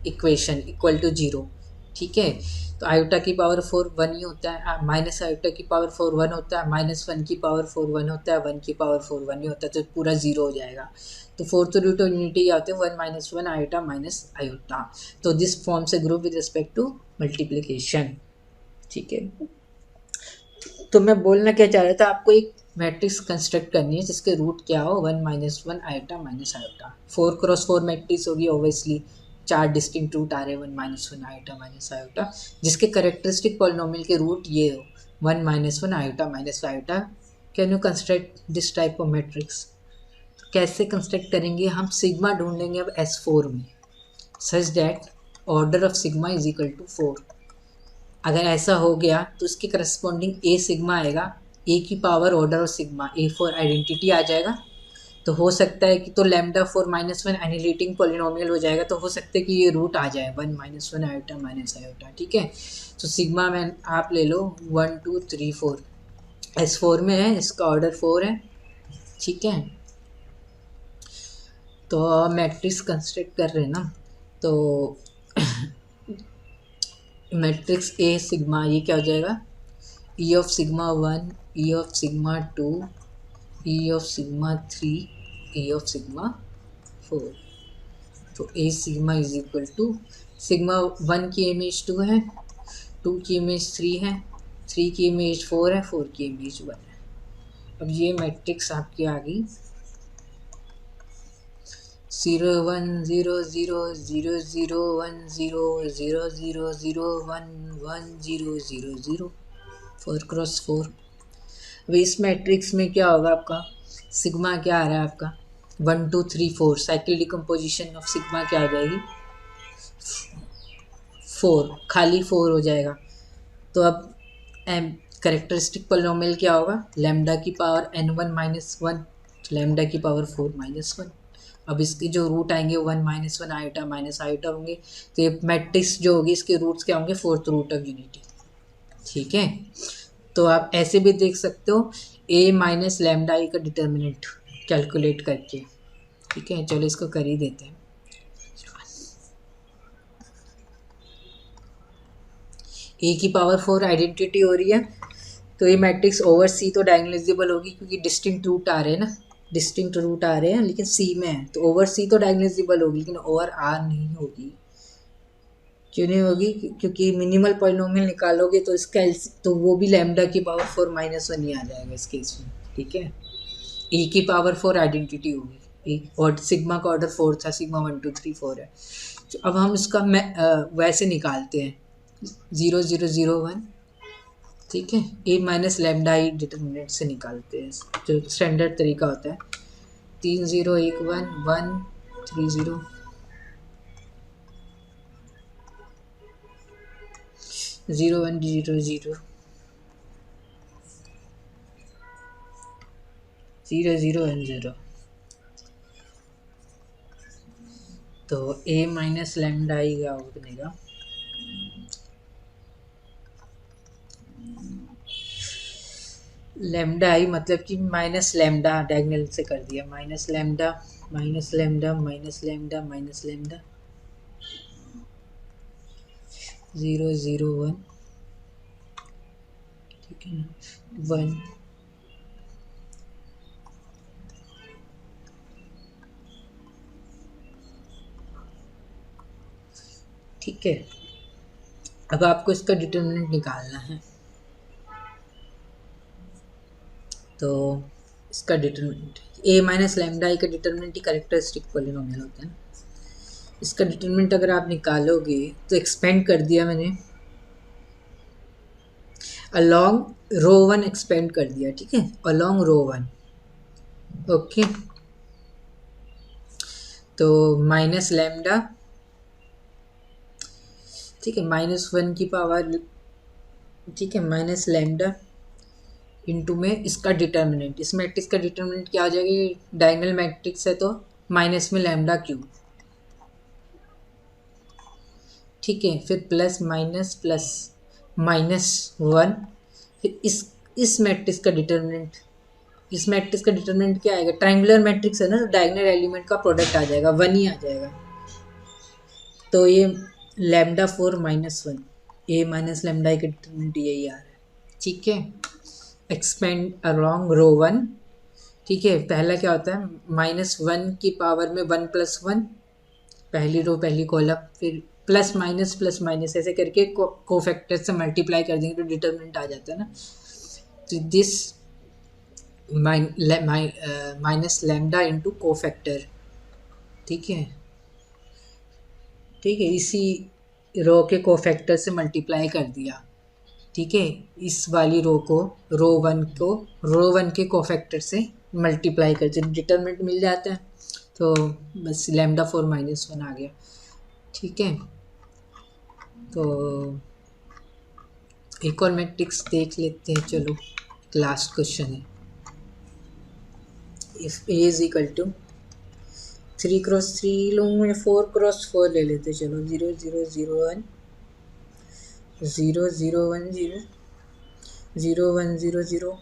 equation equal to 0, ठीक है। तो iota की power 4 1 ही होता है, minus iota की पावर 4 1 होता है, -1 की पावर 4 1 होता है, 1 की पावर 4 1 ही होता है, तो पूरा 0 हो जाएगा। तो फोर्थ रूट ऑफ यूनिटी क्या होते हैं, 1 -1 आयोटा माइनस आयोटा। तो this forms a group with respect to multiplication, ठीक है। तो मैं बोलना क्या चाह रहा था, आपको एक मैट्रिक्स कंस्ट्रक्ट करनी है जिसके रूट क्या हो, 1 -1 iota minus iota. 4x4 matrix होगी ऑब्वियसली, 4 डिस्टिंक्ट रूट आ रहे हैं, 1 -1 आयोटा माइनस आयोटा, जिसके करेक्टरिस्टिक पॉलिनोमियल के रूट ये हो 1 -1 iota minus iota. Can you construct this type of matrix, कैसे कंस्ट्रक्ट करेंगे, हम सिग्मा ढूंढेंगे अब S4 में, such that order of sigma is equal to 4। अगर ऐसा हो गया तो उसके करस्पॉन्डिंग ए सिग्मा आएगा, ए की power order of sigma, A for identity आ जाएगा। तो हो सकता है कि तो लैम्डा 4 -1 एनिलेटिंग पॉलिनोमियल हो जाएगा, तो हो सकता है कि ये रूट आ जाए 1 -1 आयोटा माइनस आयोटा, ठीक है। तो सिग्मा में आप ले लो 1 2 3 4, S4 में है, इसका ऑर्डर 4 है, ठीक है। तो मैट्रिक्स कंस्ट्रक्ट कर रहे हैं ना, तो मैट्रिक्स ए सिग्मा, ये क्या हो जाएगा, E of sigma 1 E of sigma 2 E of sigma 3 E of sigma 4। तो A sigma is equal to sigma 1 की इमेज 2 है, 2 की इमेज 3 है, 3 की इमेज 4 है, 4 की इमेज 1 है। अब ये मैट्रिक्स आपकी आ गई 0 1 0 0 0 1 0 0 0 1 1 0 0 0 4 क्रॉस 4। अब इस मैट्रिक्स में क्या होगा आपका, सिग्मा क्या आ रहा है आपका 1 2 3 4, साइकिल डिकम्पोजिशन ऑफ सिग्मा क्या आ जाएगी 4, खाली 4 हो जाएगा। तो अब एम करेक्टरिस्टिक पोलिनोमियल क्या होगा, लैम्डा की पावर n1 माइनस 1, लैम्डा की पावर 4 माइनस 1। अब इसके जो रूट आएंगे 1 माइनस 1 आयोटा माइनस आयोटा होंगे, तो ये मैट्रिक्स जो होगी इसके रूट्स क्या होंगे, फोर्थ रूट ऑफ यूनिटी। ठीक है, तो आप ऐसे भी देख सकते हो a माइनस लैम्डा आई का डिटर्मिनेंट कैलकुलेट करके। ठीक है, चलो इसको कर ही देते हैं। ए की पावर 4 आइडेंटिटी हो रही है, तो ये मैट्रिक्स ओवर सी तो डायगोनलाइजेबल होगी क्योंकि डिस्टिंक्ट रूट आ रहे हैं ना, डिस्टिंक्ट रूट आ रहे हैं लेकिन सी में है, तो ओवर सी तो डायगोनलाइजेबल होगी लेकिन ओवर आर नहीं होगी। क्यों नहीं होगी, क्योंकि मिनिमल पॉलिनोमियल निकालोगे तो इसका तो वो भी लैम्डा की पावर 4 माइनस 1 ही आ जाएगा इस केस में। ठीक है, ए की पावर 4 आइडेंटिटी होगी, और सिग्मा का ऑर्डर 4 था, सिग्मा 1 2 3 4 है। तो अब हम इसका वैसे निकालते हैं 0 0 0 1। ठीक है, ए माइनस लैम्डा आई डिटर्मिनेंट से निकालते हैं, जो स्टैंडर्ड तरीका होता है 3 0 1 1 1 3 0 0 1 0 0 0 0 1 0। तो ए माइनस लैम्डा आई का बनेगा लैम्डा आई, मतलब कि माइनस लैम्डा डायगोनल से कर दिया, minus lambda minus lambda minus lambda minus lambda 0 0 1। ठीक है ना, 1 ठीक है। अब आपको इसका डिटर्मिनेंट निकालना है, तो इसका डिटर्मिनेंट ए माइनस लैम्डा आई का डिटर्मिनेंट ही कैरेक्टरिस्टिक पॉलिनोमियल होता है ना। इसका डिटर्मिनेंट अगर आप निकालोगे तो एक्सपेंड कर दिया मैंने, अलॉन्ग रो 1 एक्सपेंड कर दिया। ठीक है, अलॉन्ग रो 1। ओके, तो माइनस लैम्डा, ठीक है, -1 की पावर, ठीक है, माइनस लैम्डा इंटू में इसका डिटर्मिनेंट, इस मैट्रिक्स का डिटर्मिनेंट क्या आ जाएगा, डायगोनल मैट्रिक्स है तो माइनस में लैम्डा क्यूब। ठीक है, फिर प्लस -1, फिर इस मैट्रिक्स का डिटर्मिनेंट, इस मैट्रिक्स का डिटर्मिनेंट क्या आएगा, ट्रायंगुलर मैट्रिक्स है ना, तो डायगोनल एलिमेंट का प्रोडक्ट आ जाएगा 1 ही आ जाएगा। तो ये लैम्डा 4 -1, ए माइनस लैम्डा का डिटर्मिनेंट यही आ रहा है। ठीक है, एक्सपेंड अलोंग रो 1। ठीक है, पहला क्या होता है, -1 की पावर में 1 + 1, पहली रो पहली कॉलम, फिर प्लस माइनस ऐसे करके कोफैक्टर से मल्टीप्लाई कर देंगे तो डिटर्मिनेंट आ जाता है ना। तो this minus lambda into cofactor. ठीक है, ठीक है, इसी रो के कोफैक्टर से मल्टीप्लाई कर दिया। ठीक है, इस वाली रो को, रो वन के कोफैक्टर से मल्टीप्लाई कर, जब डिटर्मिनेंट मिल जाता है तो बस लैम्डा 4 -1 आ गया। ठीक है, तो एक और मैट्रिक्स देख लेते हैं, चलो लास्ट क्वेश्चन है। If A is equal to 3 cross 3 लूँ या 4 क्रॉस 4 ले लेते, चलो 0 0 0 1 0 0 1 0 0 1 0 0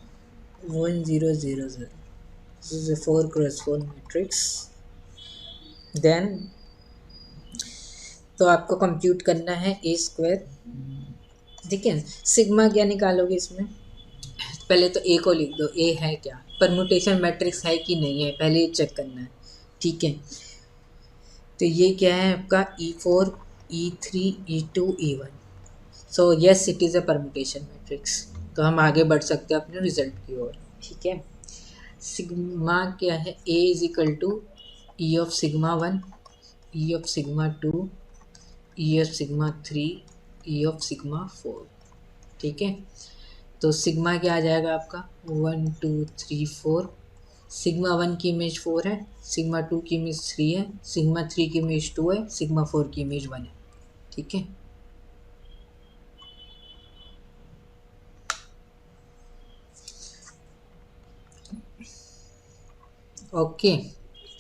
1 0 0 0। This is a 4 cross 4 matrix. Then तो आपको कंप्यूट करना है ए स्क्वायर। ठीक है, सिग्मा क्या निकालोगे इसमें, पहले तो ए को लिख दो, ए है क्या, परम्यूटेशन मैट्रिक्स है कि नहीं है, पहले ये चेक करना है। ठीक है, तो ये क्या है आपका E4 E3 E2 E1। So yes it is a permutation matrix. तो हम आगे बढ़ सकते हैं अपने रिजल्ट की ओर। ठीक है, सिग्मा क्या है, A is equal to E of sigma 1, E of sigma 2, E of sigma 3, E of sigma 4। ठीक है, तो सिग्मा क्या आ जाएगा आपका 1 2 3 4। सिग्मा 1 की इमेज 4 है, सिग्मा 2 की इमेज 3 है, सिग्मा 3 की इमेज 2 है, सिग्मा 4 की इमेज 1 है। ठीक है, ओके।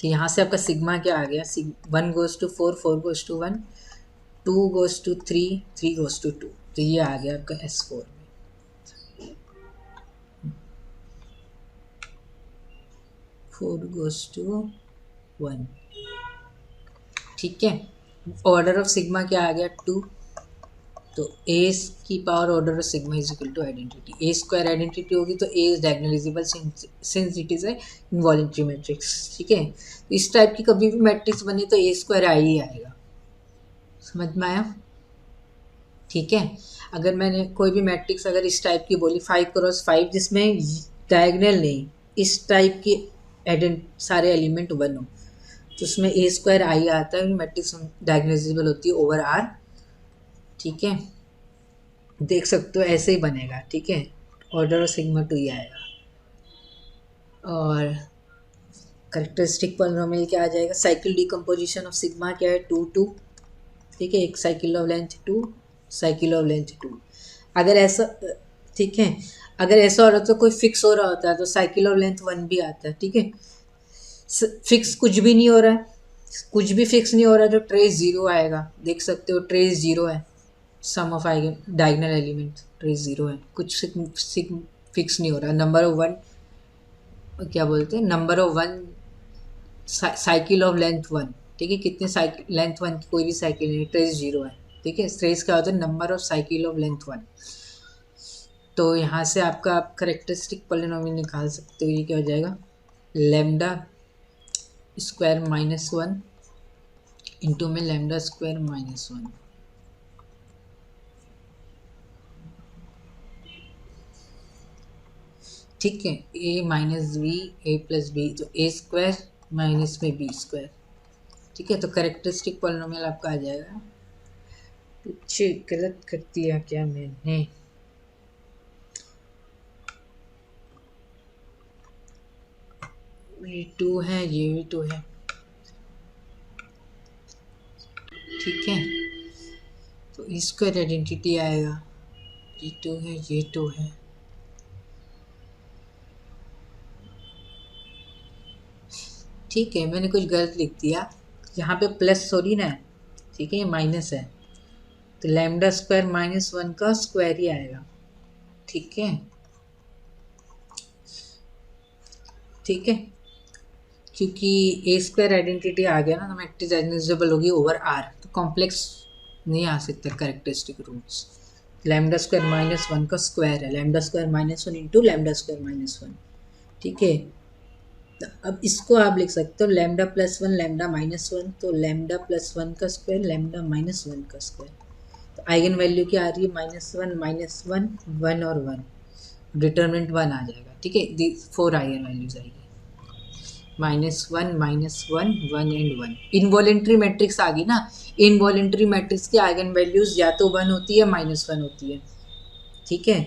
तो यहाँ से आपका सिग्मा क्या आ गया, 1 goes to 4, 4 goes to 1, 2 goes to 3, 3 goes to 2। तो ये आ गया आपका S4 में। 4 गोज टू 1। ठीक है, ऑर्डर ऑफ सिग्मा क्या आ गया 2। तो ए की power order of sigma is equal to identity. A square identity होगी तो A is diagonalisable since it is a involuntary matrix. ठीक है, तो इस टाइप की कभी भी मैट्रिक्स बनी तो ए स्क्वायर आई ही आएगा। समझ में आया? ठीक है, अगर मैंने कोई भी मैट्रिक्स अगर इस टाइप की बोली 5x5 जिसमें डायगोनल नहीं, इस टाइप की सारे एलिमेंट 1 हो, तो उसमें ए स्क्वायर आई आता है, मैट्रिक्स डायगोनलाइजेबल होती है ओवर आर। ठीक है, देख सकते हो ऐसे ही बनेगा। ठीक है, ऑर्डर ऑफ सिग्मा 2 ही आएगा। और करेक्टरिस्टिक पॉलिनोमियल क्या आ जाएगा, साइकिल डिकम्पोजिशन ऑफ सिग्मा क्या है 2 2। ठीक है, एक cycle of length 2, cycle of length 2। अगर ऐसा, ठीक है, अगर ऐसा हो रहा तो कोई फिक्स हो रहा होता है तो साइकिल ऑफ लेंथ 1 भी आता है। ठीक है, फिक्स कुछ भी नहीं हो रहा है, कुछ भी फिक्स नहीं हो रहा है तो ट्रेस 0 आएगा। देख सकते हो ट्रेस 0 है, sum of diagonal element trace 0 है, कुछ फिक्स नहीं हो रहा। नंबर ऑफ 1 क्या बोलते हैं, number of 1 cycle of length 1। ठीक है, कितने साइकिल लेंथ 1 की कोई भी साइकिल नहीं, ट्रेस 0 है। ठीक है, ट्रेस क्या होता है, number of cycle of length 1। तो यहाँ से आपका आप करेक्टरिस्टिक पॉलिनोमियल निकाल सकते हो। ये क्या हो जाएगा, लेमडा स्क्वायर -1 इंटू में लेमडा स्क्वायर -1। ठीक है, ए माइनस बी, ए प्लस बी, तो ए स्क्वायर माइनस में बी स्क्वायर। ठीक है, तो करेक्टरिस्टिक पॉलिनोमियल आपका आ जाएगा। कुछ गलत कर दिया क्या मैंने, ये 2 है, ये भी 2 है। ठीक है, तो इसका आइडेंटिटी आएगा, ये 2 है, ये 2 है। ठीक है, मैंने कुछ गलत लिख दिया, यहाँ पे प्लस थोड़ी ना है। ठीक है, ये माइनस है, तो लैम्डा स्क्वायर -1 का स्क्वायर ही आएगा। ठीक है, ठीक है, क्योंकि ए स्क्वायर आइडेंटिटी आ गया ना तो मैट्रिक्स डायगोनलाइजेबल होगी ओवर आर, तो कॉम्प्लेक्स नहीं आ सकता करेक्टरिस्टिक रूट्स। लैम्डा स्क्वायर -1 का स्क्वायर है, lambda square -1 into lambda square -1। ठीक है, तो अब इसको आप लिख सकते हो लैम्डा +1 लैम्डा -1, तो लैम्डा +1 का स्क्वायर लैम्डा -1 का स्क्वायर। तो आइगन वैल्यू क्या आ रही है, -1 -1 1 और 1, डिटर्मिनेंट 1 आ जाएगा। ठीक है, 4 आइगन वैल्यूज आएगी, -1 -1 1 एंड 1। इनवॉलेंट्री मैट्रिक्स आ गई ना, इनवॉलेंट्री मैट्रिक्स की आइगन वैल्यूज या तो 1 होती है -1 होती है। ठीक है,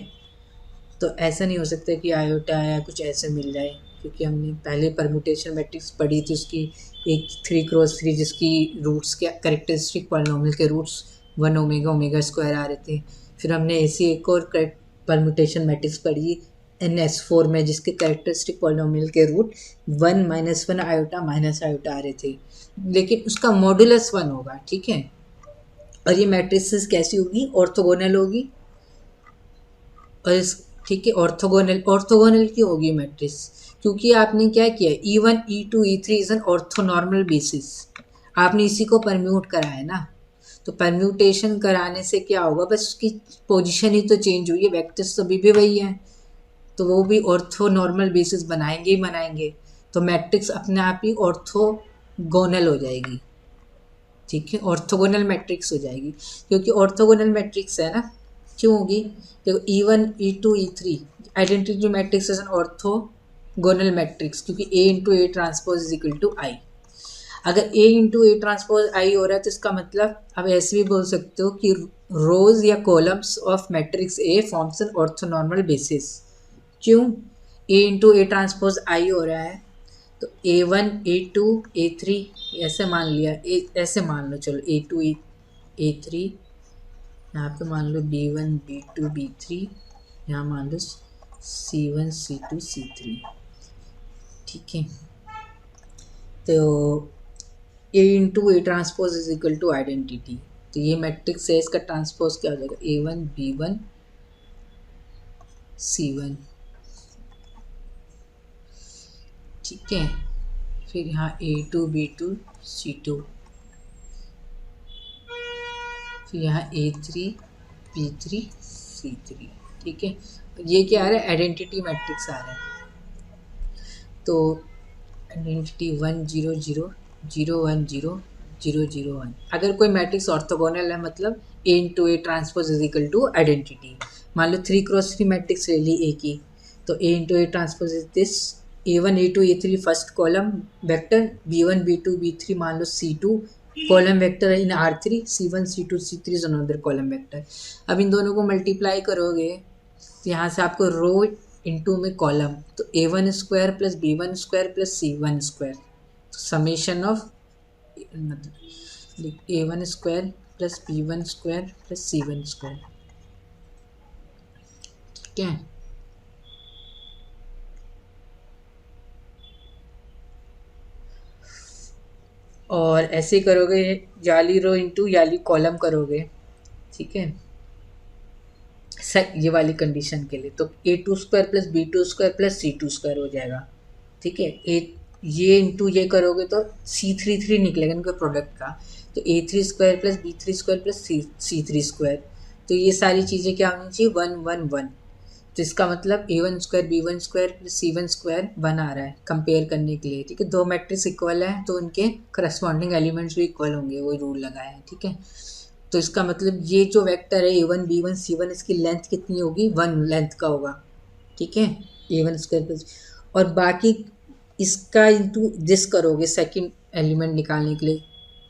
तो ऐसा नहीं हो सकता कि आयोटा या कुछ ऐसे मिल जाए, क्योंकि हमने पहले परम्यूटेशन मैट्रिक्स पढ़ी थी, उसकी एक 3x3 जिसकी रूट्स के करेक्टरिस्टिक पॉलिनोमियल के रूट्स 1 ओमेगा ओमेगा स्क्वायर आ रहे थे। फिर हमने ऐसी एक और परम्यूटेशन मैट्रिक्स पढ़ी NS4 में जिसके करेक्टरिस्टिक पॉलिनोमियल के रूट 1 -1 आयोटा माइनस आयोटा आ रहे थे, लेकिन उसका मॉडुलस 1 होगा। ठीक है, और ये मैट्रिसेस कैसी होगी, ऑर्थोगोनल होगी। और इस, ठीक है, ऑर्थोगोनल, ऑर्थोगोनल की होगी मैट्रिक्स, क्योंकि आपने क्या किया, E1 E2 E3 is an orthonormal basis. आपने इसी को परम्यूट करा है ना, तो परम्यूटेशन कराने से क्या होगा, बस उसकी पोजीशन ही तो चेंज हुई है, वेक्टर्स तो अभी भी वही है, तो वो भी ऑर्थोनॉर्मल बेसिस बनाएंगे ही बनाएंगे, तो मैट्रिक्स अपने आप ही ऑर्थोगोनल हो जाएगी। ठीक है, ऑर्थोगोनल मैट्रिक्स हो जाएगी, क्योंकि ऑर्थोगोनल मैट्रिक्स है ना, क्यों होगी, देखो E1 E2 E3 identity matrix is an orthogonal matrix, क्योंकि A into A transpose is equal to I। अगर ए इंटू ए ट्रांसपोज आई हो रहा है तो इसका मतलब आप ऐसे भी बोल सकते हो कि रोज या columns of matrix A forms an orthonormal basis. क्यों? ए इंटू ए ट्रांसपोज आई हो रहा है तो A one A two A three ऐसे मान लिया, ऐसे मान लो, चलो ए टू ए थ्री, यहाँ पे मान लो B one B two B three, यहाँ मान लो C one C two C three. ठीक है, तो A into A transpose is equal to identity. तो ये मैट्रिक्स है, इसका ट्रांसपोज क्या हो जाएगा? A one B one C one. ठीक है, फिर यहाँ A two B two C two, फिर यहाँ A three B three C three. ठीक है, ये क्या आ रहा है? आइडेंटिटी मैट्रिक्स आ रहा है। तो आइडेंटिटी 1 0 0 0 1 0 0 0 1। अगर कोई मैट्रिक्स ऑर्थोगोनल है मतलब A into A transpose is equal to identity. मान लो 3x3 मैट्रिक्स ले ली ए की, तो A into A transpose is this A one A two A three first column vector, B one B two B three मान लो C two column vector in R three, C one C two C three is another column vector. अब इन दोनों को multiply करोगे तो यहाँ से आपको रो इंटू में कॉलम, तो A one square plus B one square plus C one square, तो समेशन ऑफ मतलब A one square plus B one square plus C one square. ठीक है, और ऐसे करोगे याली रो इंटू याली कॉलम करोगे। ठीक है, ये वाली कंडीशन के लिए तो A two square plus B two square plus C two square हो जाएगा। ठीक है, ये इंटू ये करोगे तो सी थ्री थ्री निकलेगा इनके प्रोडक्ट का, तो A three square plus B three square plus C three square. तो ये सारी चीज़ें क्या होनी चाहिए? 1 1 1। तो इसका मतलब A one square B one square plus C one square 1 आ रहा है कंपेयर करने के लिए। ठीक है, दो मैट्रिक्स इक्वल है तो उनके करस्पॉन्डिंग एलिमेंट्स भी इक्वल होंगे, वही रूल लगाया है। ठीक है, तो इसका मतलब ये जो वेक्टर है ए one B one C one, इसकी लेंथ कितनी होगी? 1 लेंथ का होगा। ठीक है, ए वन स्क्वायर प्लस, और बाकी इसका इंटू दिस करोगे सेकंड एलिमेंट निकालने के लिए।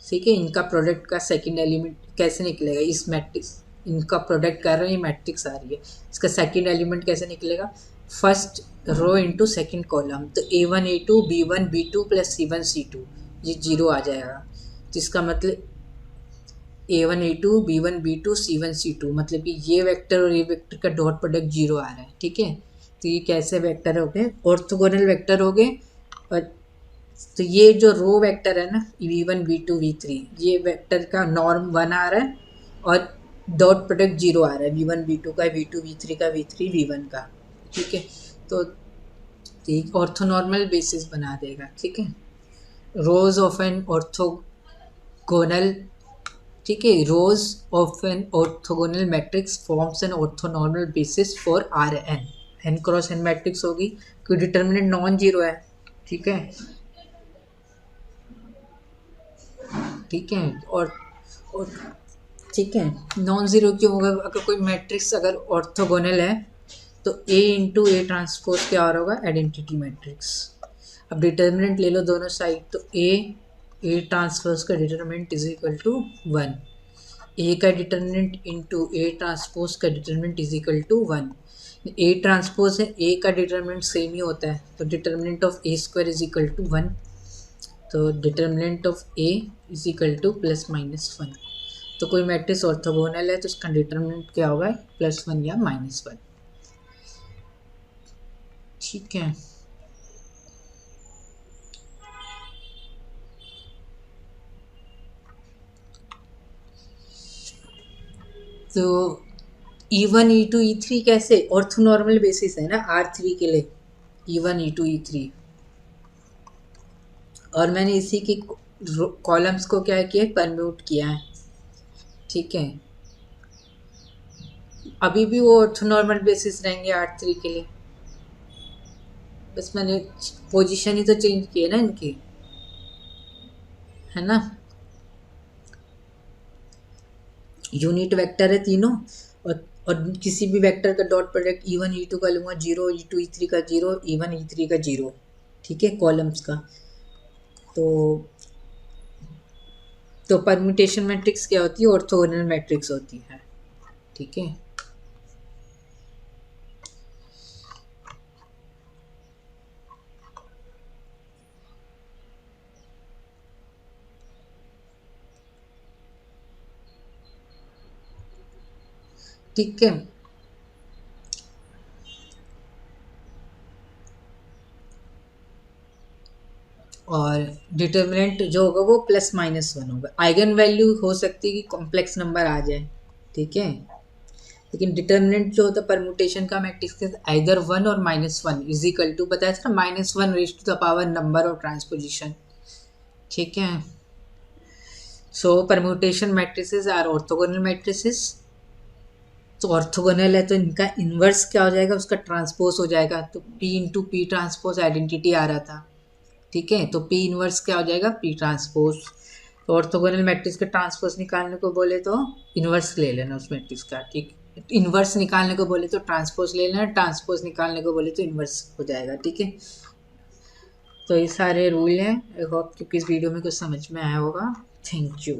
ठीक है, इनका प्रोडक्ट का सेकंड एलिमेंट कैसे निकलेगा? इस मैट्रिक्स इनका प्रोडक्ट कर रहे हैं, ये मैट्रिक्स आ रही है, इसका सेकंड एलिमेंट कैसे निकलेगा? First row into second column, तो A one A two B one B two plus C one C two, ये 0 आ जाएगा। तो इसका मतलब A one A two B one B two C one C two, मतलब कि ये वेक्टर और ये वेक्टर का डॉट प्रोडक्ट 0 आ रहा है। ठीक है, तो ये कैसे वेक्टर हो गए? ऑर्थोगोनल वेक्टर हो गए। और तो ये जो रो वेक्टर है ना V one V two V three, ये वेक्टर का नॉर्म 1 आ रहा है और डॉट प्रोडक्ट 0 आ रहा है, वी वन वी टू का, वी टू वी थ्री का, वी थ्री वी वन का। ठीक है, तो एक ऑर्थोनॉर्मल बेसिस बना देगा। ठीक है, रोज ऑफ एन ऑर्थोगोनल, ठीक है, rows of an orthogonal matrix forms an orthonormal basis for R N. N cross N matrix होगी क्योंकि डिटर्मिनेंट नॉन जीरो है। ठीक है, ठीक है, और ठीक है, नॉन ज़ीरो क्यों होगा? अगर कोई मैट्रिक्स अगर ऑर्थोगोनल है तो ए इंटू ए ट्रांसपोज क्या हो होगा? Identity matrix. अब डिटर्मिनेंट ले लो दोनों साइड, तो ए ट्रांसपोज का determinant is equal to 1, A का डिटर्मिनेंट इंटू ए ट्रांसपोज का determinant is equal to 1। A transpose है, ए का डिटर्मिनेंट सेम ही होता है, तो determinant of A square is equal to 1, तो determinant of A is equal to plus minus 1। तो कोई मैट्रिक्स ऑर्थोगोनल है तो उसका डिटर्मिनेंट क्या होगा? +1 या -1। ठीक है, तो E1 E2 E3 कैसे? ऑर्थोनॉर्मल बेसिस है ना R3 के लिए, E1 E2 E3, और मैंने इसी की कॉलम्स को क्या किया? परम्यूट किया है। ठीक है, अभी भी वो ऑर्थोनॉर्मल बेसिस रहेंगे R3 के लिए, बस मैंने पोजीशन ही तो चेंज की है ना इनकी, है ना। यूनिट वेक्टर है तीनों, और किसी भी वेक्टर का डॉट प्रोडक्ट E1 E2 का लूँगा 0, E2 E3 का 0, E1 E3 का 0। ठीक है, कॉलम्स का। तो तो परम्यूटेशन मैट्रिक्स क्या होती है? ऑर्थोगोनल मैट्रिक्स होती है। ठीक है, ठीक है। और डिटर्मिनेंट जो होगा वो +-1 होगा। आइगन वैल्यू हो सकती है कि कॉम्प्लेक्स नंबर आ जाए, ठीक है, लेकिन डिटर्मिनेंट जो होता है परम्यूटेशन का मैट्रिक्स के आइदर 1 और -1 इज इक्वल टू, बताया था ना, -1 raise to the power number of transposition. ठीक है, so permutation matrices are orthogonal matrices. तो ऑर्थोगोनल है तो इनका इन्वर्स क्या हो जाएगा? उसका ट्रांसपोज हो जाएगा। तो P into P transpose identity आ रहा था, ठीक है, तो P इन्वर्स क्या हो जाएगा? P transpose. तो ऑर्थोगोनल मैट्रिक्स का ट्रांसपोज निकालने को बोले तो इन्वर्स ले लेना उस मैट्रिक्स का, ठीक। इन्वर्स निकालने को बोले तो ट्रांसपोज ले लेना, ट्रांसपोज निकालने को बोले तो इन्वर्स हो जाएगा, ठीक है। तो ये सारे रूल हैं। आई होप कि इस वीडियो में कुछ समझ में आया होगा। Thank you.